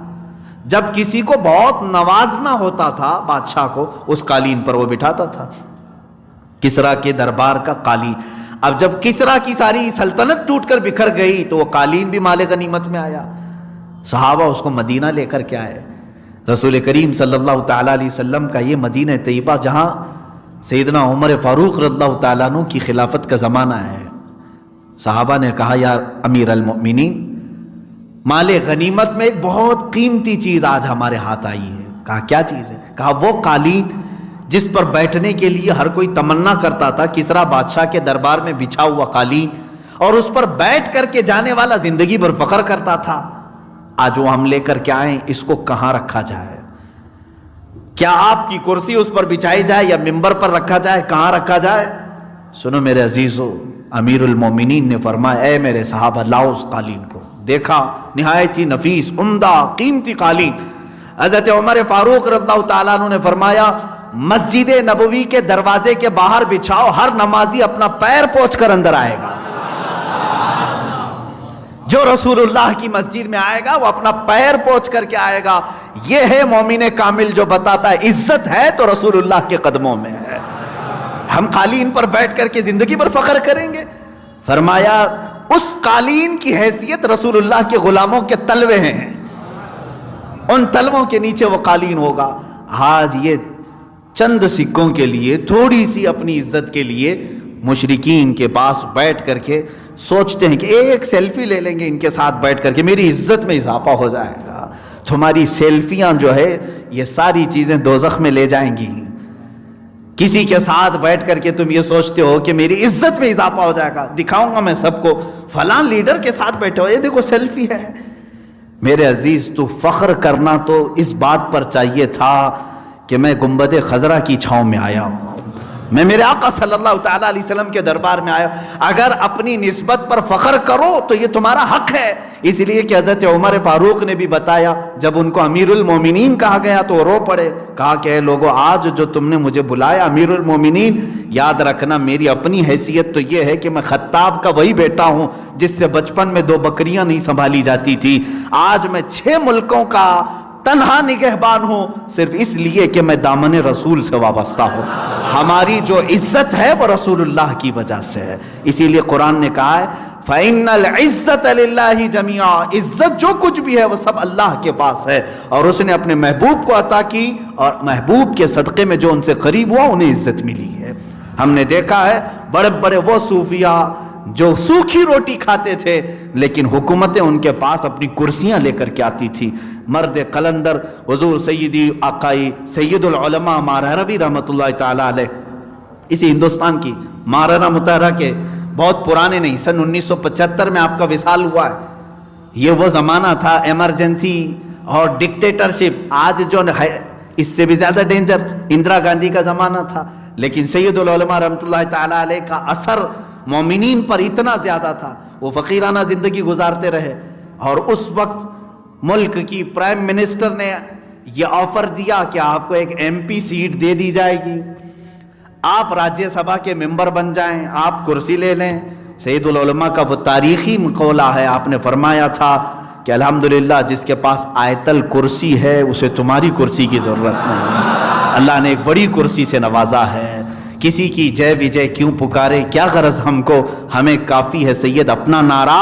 جب کسی کو بہت نوازنا ہوتا تھا بادشاہ کو، اس قالین پر وہ بٹھاتا تھا۔ کسرا کے دربار کا قالین، اب جب کسرا کی ساری سلطنت ٹوٹ کر بکھر گئی تو وہ قالین بھی مال غنیمت میں آیا۔ صحابہ اس کو مدینہ لے کر کے آئے۔ رسول کریم صلی اللہ تعالیٰ علیہ وسلم کا یہ مدینہ طیبہ، جہاں سیدنا عمر فاروق رضی اللہ تعالیٰ عنہ کی خلافت کا زمانہ ہے، صحابہ نے کہا یا امیر المؤمنین، مال غنیمت میں ایک بہت قیمتی چیز آج ہمارے ہاتھ آئی ہے۔ کہا کیا چیز ہے؟ کہا وہ قالین جس پر بیٹھنے کے لیے ہر کوئی تمنا کرتا تھا، کسرا بادشاہ کے دربار میں بچھا ہوا قالین، اور اس پر بیٹھ کر کے جانے والا زندگی بھر فخر کرتا تھا، آج وہ ہم لے کر کے آئیں، اس کو کہاں رکھا جائے؟ کیا آپ کی کرسی اس پر بچھائی جائے یا منبر پر رکھا جائے؟ کہاں رکھا جائے؟ سنو میرے عزیزو، امیر المومنین نے فرمایا اے میرے صحابہ، لاؤ اس قالین کو۔ دیکھا نہایت ہی نفیس، عمدہ، قیمتی قالین۔ حضرت عمر فاروق رضی اللہ تعالیٰ عنہ نے فرمایا مسجد نبوی کے دروازے کے باہر بچھاؤ، ہر نمازی اپنا پیر پوچھ کر اندر آئے گا۔ جو رسول اللہ کی مسجد میں آئے گا وہ اپنا پیر پوچھ کر کے آئے گا۔ یہ ہے مومن کامل جو بتاتا ہے عزت ہے تو رسول اللہ کے قدموں میں ہے۔ ہم قالین پر بیٹھ کر کے زندگی پر فخر کریں گے؟ فرمایا اس قالین کی حیثیت رسول اللہ کے غلاموں کے تلوے ہیں، ان تلووں کے نیچے وہ قالین ہوگا۔ آج یہ چند سکوں کے لیے، تھوڑی سی اپنی عزت کے لیے مشرکین کے پاس بیٹھ کر کے سوچتے ہیں کہ ایک سیلفی لے لیں گے ان کے ساتھ بیٹھ کر کے، میری عزت میں اضافہ ہو جائے گا۔ تمہاری سیلفیاں جو ہے یہ ساری چیزیں دوزخ میں لے جائیں گی۔ کسی کے ساتھ بیٹھ کر کے تم یہ سوچتے ہو کہ میری عزت میں اضافہ ہو جائے گا، دکھاؤں گا میں سب کو فلاں لیڈر کے ساتھ بیٹھے ہو، یہ دیکھو سیلفی ہے۔ میرے عزیز، تو فخر کرنا تو اس بات پر چاہیے تھا کہ میں گنبد خضرا کی چھاؤں میں آیا ہوں، میں میرے آقا صلی اللہ تعالیٰ علیہ وسلم کے دربار میں آیا ہوں۔ اگر اپنی نسبت پر فخر کرو تو یہ تمہارا حق ہے، اس لیے کہ حضرت عمر فاروق نے بھی بتایا، جب ان کو امیر المومنین کہا گیا تو وہ رو پڑے، کہا کہ اے لوگو، آج جو تم نے مجھے بلایا امیر المومنین، یاد رکھنا میری اپنی حیثیت تو یہ ہے کہ میں خطاب کا وہی بیٹا ہوں جس سے بچپن میں 2 بکریاں نہیں سنبھالی جاتی تھی، آج میں 6 ملکوں کا تنہا نگہبان ہوں، صرف اس لیے کہ میں دامن رسول سے وابستہ ہوں۔ ہماری جو عزت ہے وہ رسول اللہ کی وجہ سے ہے، اسی لیے قرآن نے کہا ہے فَإِنَّ الْعِزَّةَ لِلَّهِ جَمِيعًا، عزت جو کچھ بھی ہے وہ سب اللہ کے پاس ہے، اور اس نے اپنے محبوب کو عطا کی، اور محبوب کے صدقے میں جو ان سے قریب ہوا انہیں عزت ملی ہے۔ ہم نے دیکھا ہے بڑے بڑے وہ صوفیاء جو سوکھی روٹی کھاتے تھے لیکن حکومتیں ان کے پاس اپنی کرسیاں لے کر کے آتی تھی۔ مرد قلندر حضور سیدی آقائی سید العلماء ماہروی رحمۃ اللہ تعالیٰ علیہ، اسی ہندوستان کی مہارانا متحرہ کے بہت پرانے نہیں، سن 1975 میں آپ کا وصال ہوا ہے۔ یہ وہ زمانہ تھا ایمرجنسی اور ڈکٹیٹرشپ، آج جو ہے اس سے بھی زیادہ ڈینجر اندرا گاندھی کا زمانہ تھا، لیکن سید العلماء رحمۃ اللہ تعالیٰ علیہ کا اثر مومنین پر اتنا زیادہ تھا، وہ فقیرانہ زندگی گزارتے رہے، اور اس وقت ملک کی پرائم منسٹر نے یہ آفر دیا کہ آپ کو ایک MP سیٹ دے دی جائے گی، آپ راجیہ سبھا کے ممبر بن جائیں، آپ کرسی لے لیں۔ سید العلماء کا وہ تاریخی مقولہ ہے، آپ نے فرمایا تھا کہ الحمدللہ جس کے پاس آیت الکرسی ہے اسے تمہاری کرسی کی ضرورت نہیں ہے، اللہ نے ایک بڑی کرسی سے نوازا ہے، کسی کی جے وجے کیوں پکارے، کیا غرض ہم کو، ہمیں کافی ہے سید اپنا نعرہ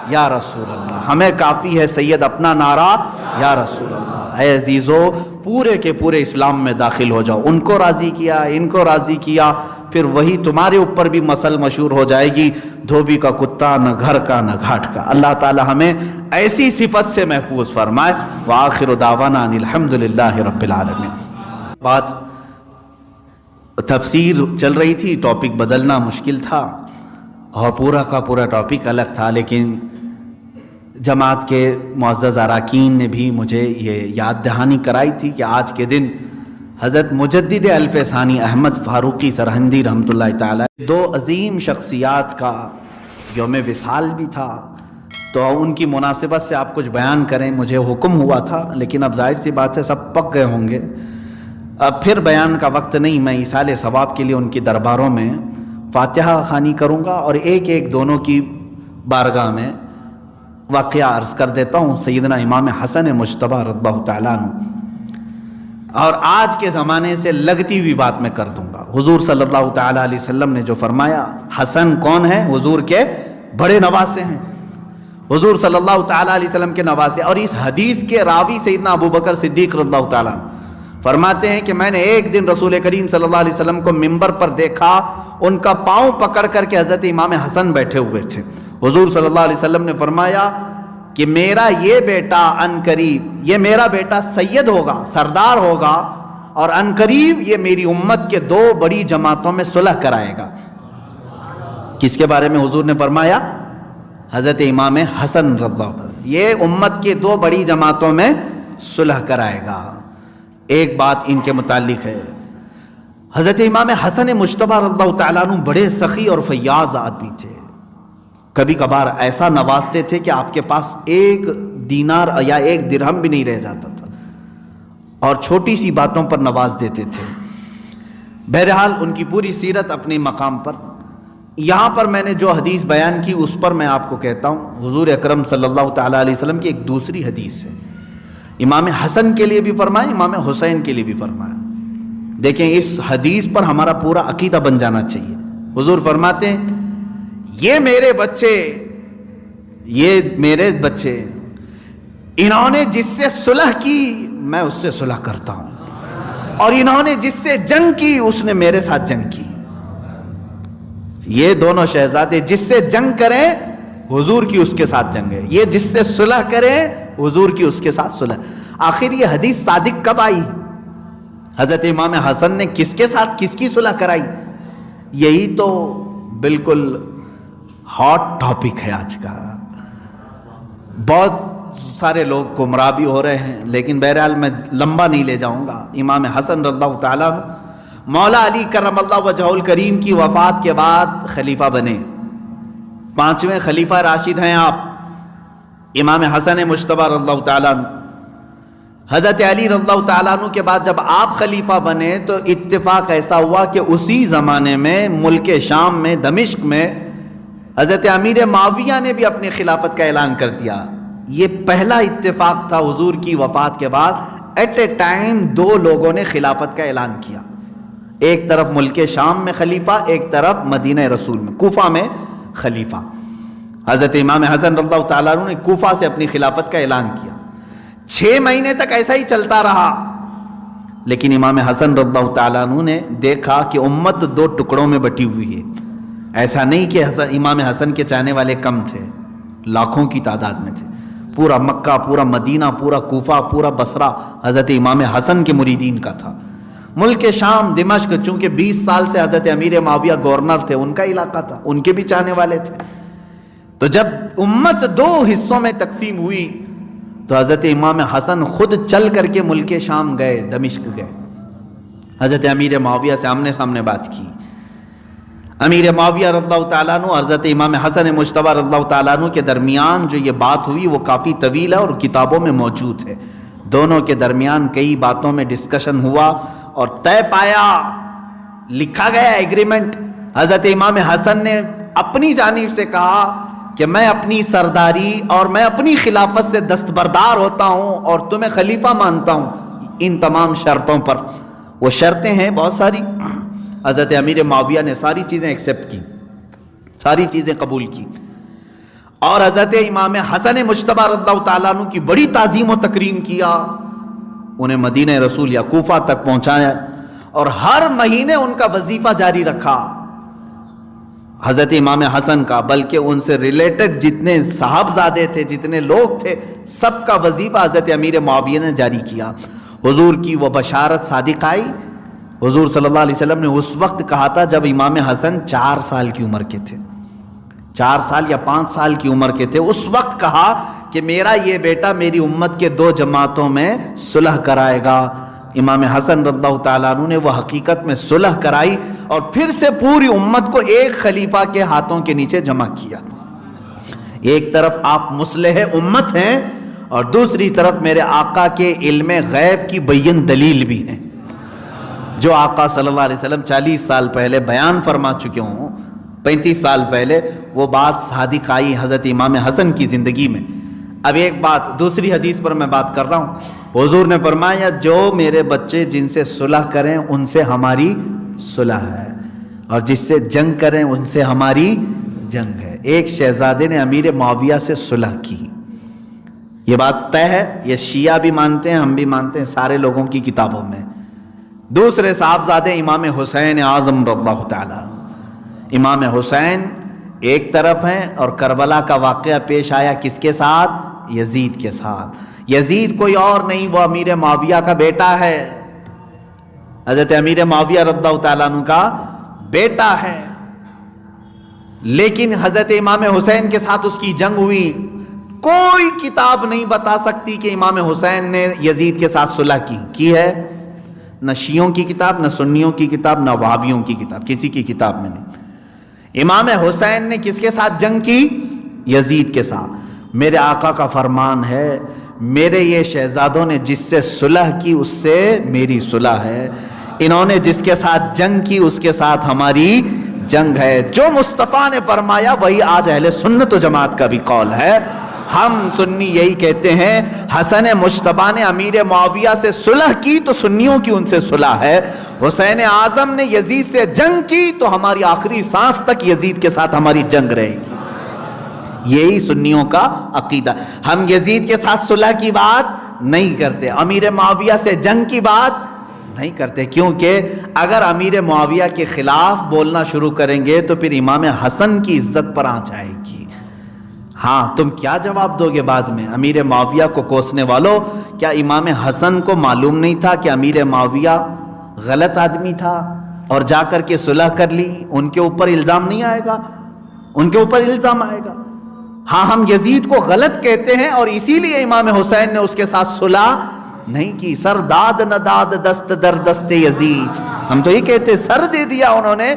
یا رسول اللہ، ہمیں کافی ہے سید اپنا نعرہ یا رسول اللہ۔ اے عزیزو، پورے کے پورے اسلام میں داخل ہو جاؤ، ان کو راضی کیا، ان کو راضی کیا، پھر وہی تمہارے اوپر بھی مسل مشہور ہو جائے گی، دھوبی کا کتا نہ گھر کا نہ گھاٹ کا۔ اللہ تعالی ہمیں ایسی صفت سے محفوظ فرمائے۔ وآخر دعوانا ان الحمدللہ رب العالمین۔ بات تفسیر چل رہی تھی، ٹاپک بدلنا مشکل تھا اور پورا کا پورا ٹاپک الگ تھا، لیکن جماعت کے معزز اراکین نے بھی مجھے یہ یاد دہانی کرائی تھی کہ آج کے دن حضرت مجدد الف ثانی احمد فاروقی سرہندی رحمۃ اللہ تعالی، دو عظیم شخصیات کا یوم وصال بھی تھا، تو ان کی مناسبت سے آپ کچھ بیان کریں، مجھے حکم ہوا تھا، لیکن اب ظاہر سی بات ہے سب پک گئے ہوں گے، اب پھر بیان کا وقت نہیں، میں ایصال ثواب کے لیے ان کی درباروں میں فاتحہ خوانی کروں گا اور ایک ایک دونوں کی بارگاہ میں واقعہ عرض کر دیتا ہوں سیدنا امام حسن مجتبی رضی اللہ تعالیٰ عنہ، اور آج کے زمانے سے لگتی ہوئی بات میں کر دوں گا۔ حضور صلی اللہ تعالیٰ علیہ وسلم نے جو فرمایا، حسن کون ہے؟ حضور کے بڑے نواسے ہیں، حضور صلی اللہ تعالیٰ علیہ وسلم کے نواسے، اور اس حدیث کے راوی سیدنا ابو بکر صدیق رضی اللہ تعالیٰ عنہ فرماتے ہیں کہ میں نے ایک دن رسول کریم صلی اللہ علیہ وسلم کو منبر پر دیکھا، ان کا پاؤں پکڑ کر کے حضرت امام حسن بیٹھے ہوئے تھے۔ حضور صلی اللہ علیہ وسلم نے فرمایا کہ میرا یہ بیٹا عنقریب، یہ میرا بیٹا سید ہوگا، سردار ہوگا، اور عنقریب یہ میری امت کے دو بڑی جماعتوں میں صلح کرائے گا۔ کس کے بارے میں حضور نے فرمایا؟ حضرت امام حسن رضی اللہ عنہ، یہ امت کے دو بڑی جماعتوں میں صلح کرائے گا۔ ایک بات ان کے متعلق ہے، حضرت امام حسن مجتبی رضی اللہ تعالیٰ عنہ بڑے سخی اور فیاض آدمی تھے، کبھی کبھار ایسا نوازتے تھے کہ آپ کے پاس ایک دینار یا ایک درہم بھی نہیں رہ جاتا تھا، اور چھوٹی سی باتوں پر نواز دیتے تھے۔ بہرحال ان کی پوری سیرت اپنے مقام پر، یہاں پر میں نے جو حدیث بیان کی اس پر میں آپ کو کہتا ہوں، حضور اکرم صلی اللہ تعالیٰ علیہ وسلم کی ایک دوسری حدیث ہے، امام حسن کے لیے بھی فرمایا، امام حسین کے لیے بھی فرمایا۔ دیکھیں اس حدیث پر ہمارا پورا عقیدہ بن جانا چاہیے۔ حضور فرماتے ہیں یہ میرے بچے انہوں نے جس سے صلح کی میں اس سے صلح کرتا ہوں، اور انہوں نے جس سے جنگ کی اس نے میرے ساتھ جنگ کی۔ یہ دونوں شہزادے جس سے جنگ کریں حضور کی اس کے ساتھ جنگ ہے، یہ جس سے صلح کریں حضور کی اس کے ساتھ صلح۔ آخر یہ حدیث صادق کب آئی؟ حضرت امام حسن نے کس کے ساتھ کس کی صلح کرائی؟ یہی تو بالکل ہاٹ ٹاپک ہے آج کا۔ بہت سارے لوگ گمراہ بھی ہو رہے ہیں، لیکن بہرحال میں لمبا نہیں لے جاؤں گا۔ امام حسن رضی اللہ تعالیٰ عنہ مولا علی کرم اللہ وجہہ الکریم کی وفات کے بعد خلیفہ بنے، 5ویں خلیفہ راشد ہیں آپ، امام حسن مجتبی رضی اللہ تعالیٰ عنہ۔ حضرت علی رضی اللہ تعالیٰ عنہ کے بعد جب آپ خلیفہ بنے تو اتفاق ایسا ہوا کہ اسی زمانے میں ملک شام میں دمشق میں حضرت امیر معاویہ نے بھی اپنی خلافت کا اعلان کر دیا۔ یہ پہلا اتفاق تھا حضور کی وفات کے بعد، ایٹ اے ٹائم دو لوگوں نے خلافت کا اعلان کیا، ایک طرف ملک شام میں خلیفہ، ایک طرف مدینہ رسول میں کوفہ میں خلیفہ۔ حضرت امام حسن رضی اللہ تعالیٰ عنہ نے کوفہ سے اپنی خلافت کا اعلان کیا، 6 مہینے تک ایسا ہی چلتا رہا، لیکن امام حسن رضی اللہ تعالیٰ عنہ نے دیکھا کہ امت 2 ٹکڑوں میں بٹی ہوئی ہے۔ ایسا نہیں کہ امام حسن کے چاہنے والے کم تھے، لاکھوں کی تعداد میں تھے، پورا مکہ، پورا مدینہ، پورا کوفہ، پورا بصرہ حضرت امام حسن کے مریدین کا تھا۔ ملک شام دمشق چونکہ 20 سال سے حضرت امیر معاویہ گورنر تھے، ان کا علاقہ تھا، ان کے بھی چاہنے والے تھے۔ تو جب امت 2 حصوں میں تقسیم ہوئی تو حضرت امام حسن خود چل کر کے ملک شام گئے، دمشق گئے، حضرت امیر معاویہ سے آمنے سامنے بات کی۔ امیر معاویہ رضی اللہ تعالیٰ عنہ حضرت امام حسن مجتبی رضی اللہ تعالیٰ عنہ کے درمیان جو یہ بات ہوئی وہ کافی طویل ہے اور کتابوں میں موجود ہے۔ دونوں کے درمیان کئی باتوں میں ڈسکشن ہوا اور طے پایا، لکھا گیا ایگریمنٹ۔ حضرت امام حسن نے اپنی جانب سے کہا کہ میں اپنی سرداری اور میں اپنی خلافت سے دستبردار ہوتا ہوں اور تمہیں خلیفہ مانتا ہوں ان تمام شرطوں پر۔ وہ شرطیں ہیں بہت ساری، حضرت امیر معاویہ نے ساری چیزیں ایکسیپٹ کی، ساری چیزیں قبول کی، اور حضرت امام حسن مجتبی رضی اللہ تعالیٰ عنہ کی بڑی تعظیم و تکریم کیا، انہیں مدینہ رسول یا کوفہ تک پہنچایا، اور ہر مہینے ان کا وظیفہ جاری رکھا حضرت امام حسن کا، بلکہ ان سے ریلیٹڈ جتنے صاحبزادے تھے، جتنے لوگ تھے، سب کا وظیفہ حضرت امیر معاویہ نے جاری کیا۔ حضور کی وہ بشارت صادق آئی۔ حضور صلی اللہ علیہ وسلم نے اس وقت کہا تھا جب امام حسن 4 سال کی عمر کے تھے، 4 سال یا 5 سال کی عمر کے تھے، اس وقت کہا کہ میرا یہ بیٹا میری امت کے 2 جماعتوں میں صلح کرائے گا۔ امام حسن رضی اللہ تعالیٰ عنہ نے وہ حقیقت میں صلح کرائی اور پھر سے پوری امت کو ایک خلیفہ کے ہاتھوں کے نیچے جمع کیا. ایک طرف آپ مصلح امت ہیں اور دوسری طرف میرے آقا کے علم غیب کی بین دلیل بھی ہیں. جو آقا صلی اللہ علیہ وسلم 40 سال پہلے بیان فرما چکے ہوں، 35 سال پہلے وہ بات صادق آئی حضرت امام حسن کی زندگی میں. اب ایک بات دوسری حدیث پر میں بات کر رہا ہوں. حضور نے فرمایا جو میرے بچے جن سے صلح کریں ان سے ہماری صلح ہے، اور جس سے جنگ کریں ان سے ہماری جنگ ہے. ایک شہزادے نے امیر معاویہ سے صلح کی، یہ بات طے ہے، یہ شیعہ بھی مانتے ہیں، ہم بھی مانتے ہیں، سارے لوگوں کی کتابوں میں. دوسرے صاحبزادے امام حسین اعظم رضی اللہ تعالیٰ، امام حسین ایک طرف ہیں اور کربلا کا واقعہ پیش آیا کس کے ساتھ؟ یزید کے ساتھ. یزید کوئی اور نہیں، وہ امیر معاویہ کا بیٹا ہے، حضرت امیر معاویہ رضی اللہ تعالیٰ عنہ کا بیٹا ہے. لیکن حضرت امام حسین کے ساتھ اس کی جنگ ہوئی. کوئی کتاب نہیں بتا سکتی کہ امام حسین نے یزید کے ساتھ صلح کی ہے، نہ شیعوں کی کتاب، نہ سنیوں کی کتاب، نہ وہابیوں کی کتاب، کسی کی کتاب میں نہیں. امام حسین نے کس کے ساتھ جنگ کی؟ یزید کے ساتھ. میرے آقا کا فرمان ہے میرے یہ شہزادوں نے جس سے صلح کی اس سے میری صلح ہے، انہوں نے جس کے ساتھ جنگ کی اس کے ساتھ ہماری جنگ ہے. جو مصطفیٰ نے فرمایا وہی آج اہل سنت و جماعت کا بھی قول ہے. ہم سنی یہی کہتے ہیں حسن مجتبیٰ نے امیر معاویہ سے صلح کی تو سنیوں کی ان سے صلح ہے. حسین اعظم نے یزید سے جنگ کی تو ہماری آخری سانس تک یزید کے ساتھ ہماری جنگ رہے گی. یہی سنیوں کا عقیدہ. ہم یزید کے ساتھ صلح کی بات نہیں کرتے، امیر معاویہ سے جنگ کی بات نہیں کرتے، کیونکہ اگر امیر معاویہ کے خلاف بولنا شروع کریں گے تو پھر امام حسن کی عزت پر آنچ آئے گی. ہاں تم کیا جواب دو گے بعد میں؟ امیر معاویہ کو کوسنے والوں، کیا امام حسن کو معلوم نہیں تھا کہ امیر معاویہ غلط آدمی تھا اور جا کر کے صلح کر لی؟ ان کے اوپر الزام نہیں آئے گا؟ ان کے اوپر الزام آئے گا. ہاں ہم یزید کو غلط کہتے ہیں اور اسی لیے امام حسین نے اس کے ساتھ صلح نہیں کی. سر داد نہ داد دست در دست یزید، ہم تو یہ کہتے سر دے دیا انہوں نے،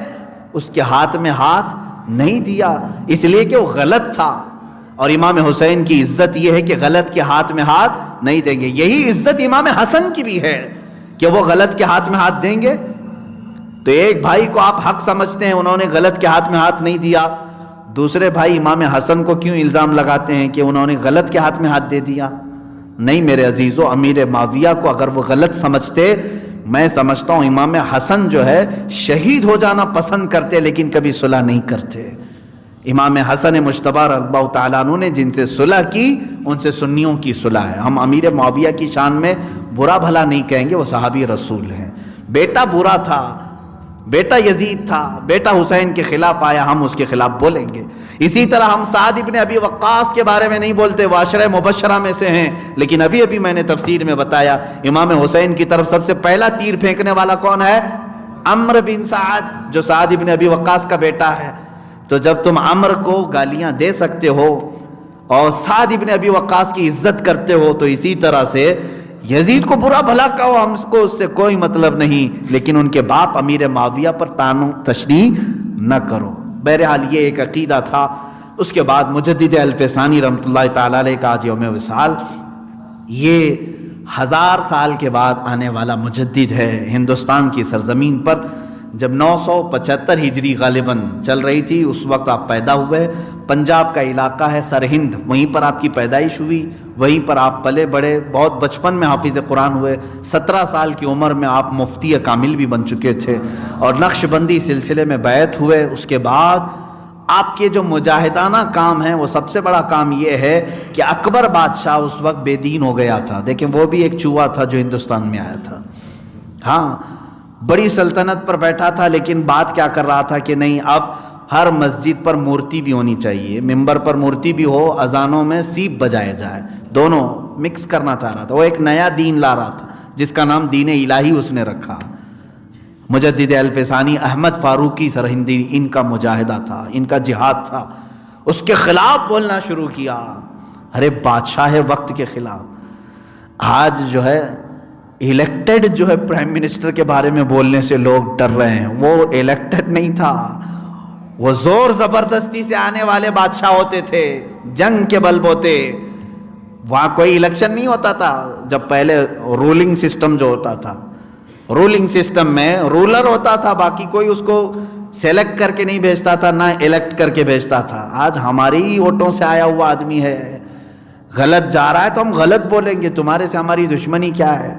اس کے ہاتھ میں ہاتھ نہیں دیا، اس لیے کہ وہ غلط تھا. اور امام حسین کی عزت یہ ہے کہ غلط کے ہاتھ میں ہاتھ نہیں دیں گے. یہی عزت امام حسن کی بھی ہے کہ وہ غلط کے ہاتھ میں ہاتھ دیں گے. تو ایک بھائی کو آپ حق سمجھتے ہیں، انہوں نے غلط کے ہاتھ میں ہاتھ نہیں دیا، دوسرے بھائی امام حسن کو کیوں الزام لگاتے ہیں کہ انہوں نے غلط کے ہاتھ میں ہاتھ دے دیا؟ نہیں میرے عزیزو، امیر معاویہ کو اگر وہ غلط سمجھتے، میں سمجھتا ہوں امام حسن جو ہے شہید ہو جانا پسند کرتے لیکن کبھی صلح نہیں کرتے. امام حسن مجتبیٰ رضی اللہ تعالیٰ عنہ نے جن سے صلح کی ان سے سنیوں کی صلح ہے. ہم امیر معاویہ کی شان میں برا بھلا نہیں کہیں گے، وہ صحابی رسول ہیں. بیٹا برا تھا، بیٹا یزید تھا، بیٹا حسین کے خلاف آیا، ہم اس کے خلاف بولیں گے. اسی طرح ہم سعد ابن ابی وقاص کے بارے میں نہیں بولتے، وہ عشرہ مبشرہ میں سے ہیں، لیکن ابھی میں نے تفسیر میں بتایا امام حسین کی طرف سب سے پہلا تیر پھینکنے والا کون ہے؟ عمرو بن سعد، جو سعد ابن ابی وقاص کا بیٹا ہے. تو جب تم عمرو کو گالیاں دے سکتے ہو اور سعد ابن ابی وقاص کی عزت کرتے ہو تو اسی طرح سے یزید کو برا بھلا کہو، ہم کو اس سے کوئی مطلب نہیں، لیکن ان کے باپ امیر معاویہ پر طعن و تشنیع نہ کرو. بہرحال یہ ایک عقیدہ تھا. اس کے بعد مجدد الفسانی رحمۃ اللہ تعالی علیہ کا آج یوم وصال، یہ 1000 سال کے بعد آنے والا مجدد ہے ہندوستان کی سرزمین پر. جب 975 ہجری غالباً چل رہی تھی اس وقت آپ پیدا ہوئے. پنجاب کا علاقہ ہے سرہند، وہیں پر آپ کی پیدائش ہوئی، وہیں پر آپ پلے بڑے. بہت بچپن میں حافظ قرآن ہوئے، 17 سال کی عمر میں آپ مفتی کامل بھی بن چکے تھے اور نقش بندی سلسلے میں بیعت ہوئے. اس کے بعد آپ کے جو مجاہدانہ کام ہیں وہ سب سے بڑا کام یہ ہے کہ اکبر بادشاہ اس وقت بے دین ہو گیا تھا. دیکھیں وہ بھی ایک چوہا تھا جو ہندوستان میں آیا تھا. ہاں بڑی سلطنت پر بیٹھا تھا، لیکن بات کیا کر رہا تھا کہ نہیں اب ہر مسجد پر مورتی بھی ہونی چاہیے، ممبر پر مورتی بھی ہو، اذانوں میں سیپ بجائے جائے، دونوں مکس کرنا چاہ رہا تھا. وہ ایک نیا دین لا رہا تھا جس کا نام دین الہی اس نے رکھا. مجدد الفسانی احمد فاروقی سرہندی ان کا مجاہدہ تھا، ان کا جہاد تھا. اس کے خلاف بولنا شروع کیا، ارے بادشاہ وقت کے خلاف. آج جو ہے الیکٹڈ جو ہے پرائم منسٹر کے بارے میں بولنے سے لوگ ڈر رہے ہیں، وہ الیکٹڈ نہیں تھا، وہ زور زبردستی سے آنے والے بادشاہ ہوتے تھے، جنگ کے بل بوتے۔ وہاں کوئی الیکشن نہیں ہوتا تھا جب پہلے رولنگ سسٹم جو ہوتا تھا، رولنگ سسٹم میں رولر ہوتا تھا، باقی کوئی اس کو سیلیکٹ کر کے نہیں بھیجتا تھا، نہ الیکٹ کر کے بھیجتا تھا۔ آج ہماری ہی ووٹوں سے آیا ہوا آدمی ہے، غلط جا رہا ہے تو ہم غلط بولیں گے، تمہارے سے ہماری دشمنی کیا ہے؟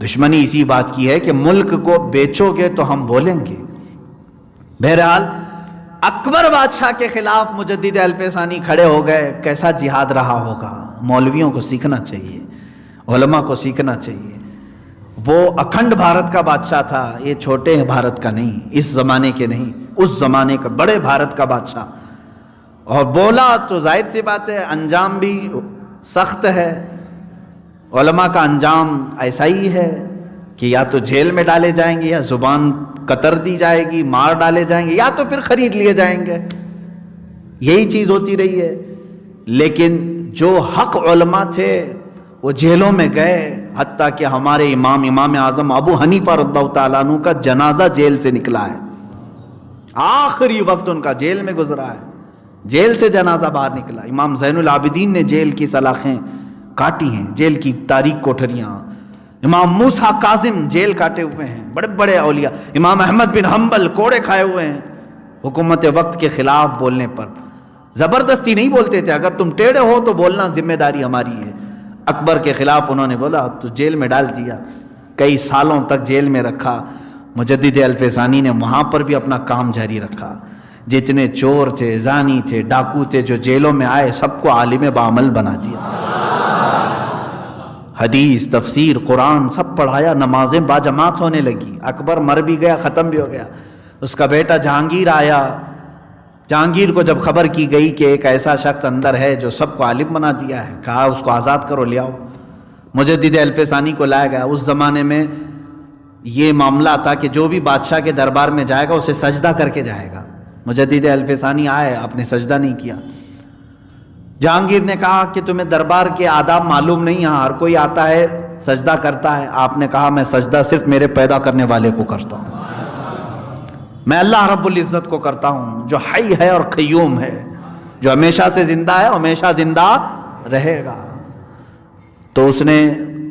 دشمنی اسی بات کی ہے کہ ملک کو بیچو گے تو ہم بولیں گے۔ بہرحال اکبر بادشاہ کے خلاف مجدد الف ثانی کھڑے ہو گئے، کیسا جہاد رہا ہوگا؟ مولویوں کو سیکھنا چاہیے، علماء کو سیکھنا چاہیے۔ وہ اکھنڈ بھارت کا بادشاہ تھا، یہ چھوٹے بھارت کا نہیں، اس زمانے کے نہیں، اس زمانے کا بڑے بھارت کا بادشاہ، اور بولا تو ظاہر سی بات ہے انجام بھی سخت ہے۔ علماء کا انجام ایسا ہی ہے کہ یا تو جیل میں ڈالے جائیں گے، یا زبان قطر دی جائے گی، مار ڈالے جائیں گے، یا تو پھر خرید لیے جائیں گے، یہی چیز ہوتی رہی ہے۔ لیکن جو حق علماء تھے وہ جیلوں میں گئے، حتیٰ کہ ہمارے امام اعظم ابو حنیفہ رضی اللہ تعالیٰ عنہ کا جنازہ جیل سے نکلا ہے، آخری وقت ان کا جیل میں گزرا ہے، جیل سے جنازہ باہر نکلا۔ امام زین العابدین نے جیل کی سلاخیں کاٹی ہیں، جیل کی تاریک کوٹھریاں۔ امام موسیٰ کاظم جیل کاٹے ہوئے ہیں، بڑے بڑے اولیاء۔ امام احمد بن حنبل کوڑے کھائے ہوئے ہیں حکومت وقت کے خلاف بولنے پر۔ زبردستی نہیں بولتے تھے، اگر تم ٹیڑے ہو تو بولنا ذمہ داری ہماری ہے۔ اکبر کے خلاف انہوں نے بولا تو جیل میں ڈال دیا، کئی سالوں تک جیل میں رکھا۔ مجدد الف ثانی نے وہاں پر بھی اپنا کام جاری رکھا۔ جتنے چور تھے، زانی تھے، ڈاکو تھے جو جیلوں میں آئے، سب کو عالم بعمل بنا دیا۔ حدیث، تفسیر، قرآن سب پڑھایا، نمازیں باجماعت ہونے لگی۔ اکبر مر بھی گیا، ختم بھی ہو گیا۔ اس کا بیٹا جہانگیر آیا، جہانگیر کو جب خبر کی گئی کہ ایک ایسا شخص اندر ہے جو سب کو عالم بنا دیا ہے، کہا اس کو آزاد کرو، لے آؤ۔ مجدد الف ثانی کو لایا گیا۔ اس زمانے میں یہ معاملہ تھا کہ جو بھی بادشاہ کے دربار میں جائے گا اسے سجدہ کر کے جائے گا۔ مجدد الف ثانی آئے، آپ نے سجدہ نہیں کیا۔ جہانگیر نے کہا کہ تمہیں دربار کے آداب معلوم نہیں، یہاں ہر کوئی آتا ہے سجدہ کرتا ہے۔ آپ نے کہا میں سجدہ صرف میرے پیدا کرنے والے کو کرتا ہوں، میں اللہ رب العزت کو کرتا ہوں جو حی ہے اور قیوم ہے، جو ہمیشہ سے زندہ ہے، ہمیشہ زندہ رہے گا۔ تو اس نے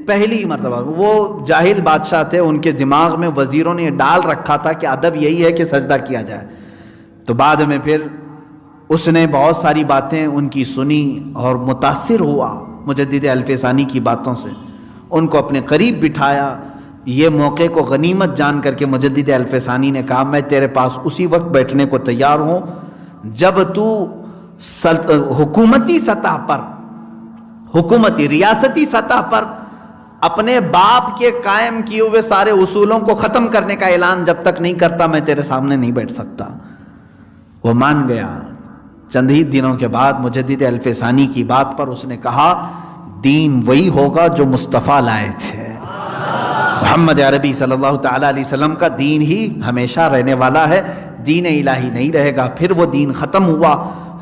پہلی مرتبہ، وہ جاہل بادشاہ تھے، ان کے دماغ میں وزیروں نے ڈال رکھا تھا کہ ادب یہی ہے کہ سجدہ کیا جائے۔ تو بعد میں پھر اس نے بہت ساری باتیں ان کی سنی اور متاثر ہوا مجدد الف ثانی کی باتوں سے، ان کو اپنے قریب بٹھایا۔ یہ موقع کو غنیمت جان کر کے مجدد الف ثانی نے کہا میں تیرے پاس اسی وقت بیٹھنے کو تیار ہوں جب تو حکومتی سطح پر، حکومتی ریاستی سطح پر اپنے باپ کے قائم کیے ہوئے سارے اصولوں کو ختم کرنے کا اعلان جب تک نہیں کرتا میں تیرے سامنے نہیں بیٹھ سکتا۔ وہ مان گیا۔ چند ہی دنوں کے بعد مجدد الف ثانی کی بات پر اس نے کہا دین وہی ہوگا جو مصطفیٰ لائے تھے، محمد عربی صلی اللہ تعالیٰ علیہ وسلم کا دین ہی ہمیشہ رہنے والا ہے، دین الہی نہیں رہے گا۔ پھر وہ دین ختم ہوا۔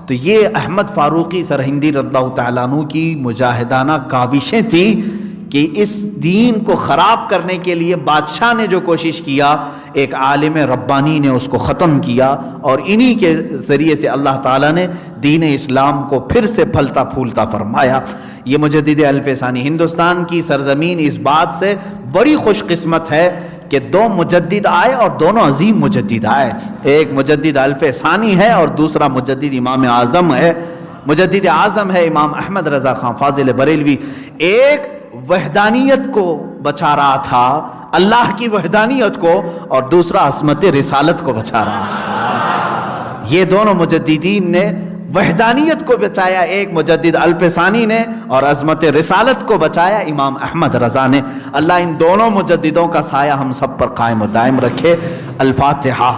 تو یہ احمد فاروقی سرہندی رضی اللہ تعالیٰ عنہ کی مجاہدانہ کاوشیں تھیں کہ اس دین کو خراب کرنے کے لیے بادشاہ نے جو کوشش کیا، ایک عالم ربانی نے اس کو ختم کیا، اور انہی کے ذریعے سے اللہ تعالیٰ نے دین اسلام کو پھر سے پھلتا پھولتا فرمایا۔ یہ مجدد الف ثانی، ہندوستان کی سرزمین اس بات سے بڑی خوش قسمت ہے کہ دو مجدد آئے اور دونوں عظیم مجدد آئے، ایک مجدد الف ثانی ہے اور دوسرا مجدد امام اعظم ہے۔ مجدد اعظم ہے امام احمد رضا خان فاضل بریلوی، ایک وحدانیت کو بچا رہا تھا، اللہ کی وحدانیت کو، اور دوسرا عصمت رسالت کو بچا رہا تھا۔ یہ دونوں مجددین نے وحدانیت کو بچایا، ایک مجدد الف ثانی نے، اور عظمت رسالت کو بچایا امام احمد رضا نے۔ اللہ ان دونوں مجددوں کا سایہ ہم سب پر قائم و دائم رکھے۔ الفاتحہ۔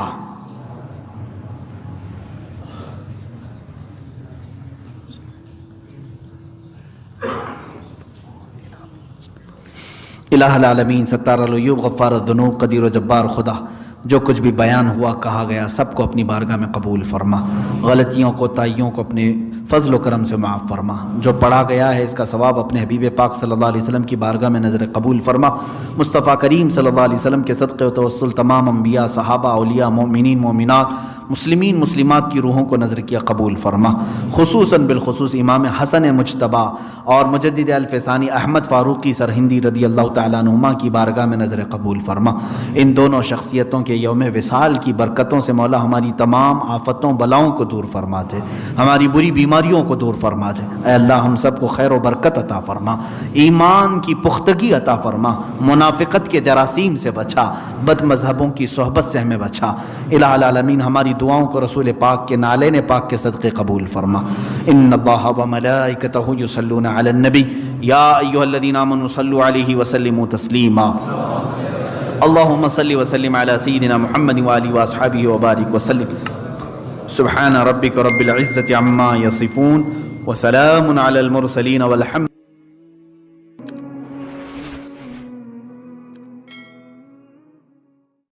الہ العالمین، ستار العیوب، غفار الذنوب، قدیر و جبار خدا، جو کچھ بھی بیان ہوا کہا گیا سب کو اپنی بارگاہ میں قبول فرما، غلطیوں کوتاہیوں کو اپنے فضل و کرم سے معاف فرما، جو پڑھا گیا ہے اس کا ثواب اپنے حبیب پاک صلی اللہ علیہ وسلم کی بارگاہ میں نظر قبول فرما۔ مصطفیٰ کریم صلی اللہ علیہ وسلم کے صدقے و توسل تمام انبیاء، صحابہ، اولیاء، مومنین، مومنات، مسلمین، مسلمات کی روحوں کو نظر کیا قبول فرما، خصوصاً بالخصوص امام حسن مجتبیٰ اور مجدد الف ثانی احمد فاروقی سرہندی رضی اللہ تعالیٰ عنہما کی بارگاہ میں نظر قبول فرما۔ ان دونوں شخصیتوں کے یوم وصال کی برکتوں سے مولا ہماری تمام آفتوں بلاؤں کو دور فرما دے، ہماری بری بیماریوں کو دور فرما دے۔ اے اللہ ہم سب کو خیر و برکت عطا فرما، ایمان کی پختگی عطا فرما، منافقت کے جراثیم سے بچا، بد مذہبوں کی صحبت سے ہمیں بچا۔ الہ العالمین ہماری دعاؤں کو رسول پاک کے نالین پاک کے صدقے قبول فرما۔ ان اللہ و ملائکتہ یصلون علی النبی یا ایھا الذین آمنوا صلوا علیہ وسلموا تسلیما۔ اللہم صل وسلم علی سیدنا محمد وآلہ واصحابہ وبارک وسلم۔ سبحان ربک رب العزة عما یصفون وسلام علی المرسلین والحمد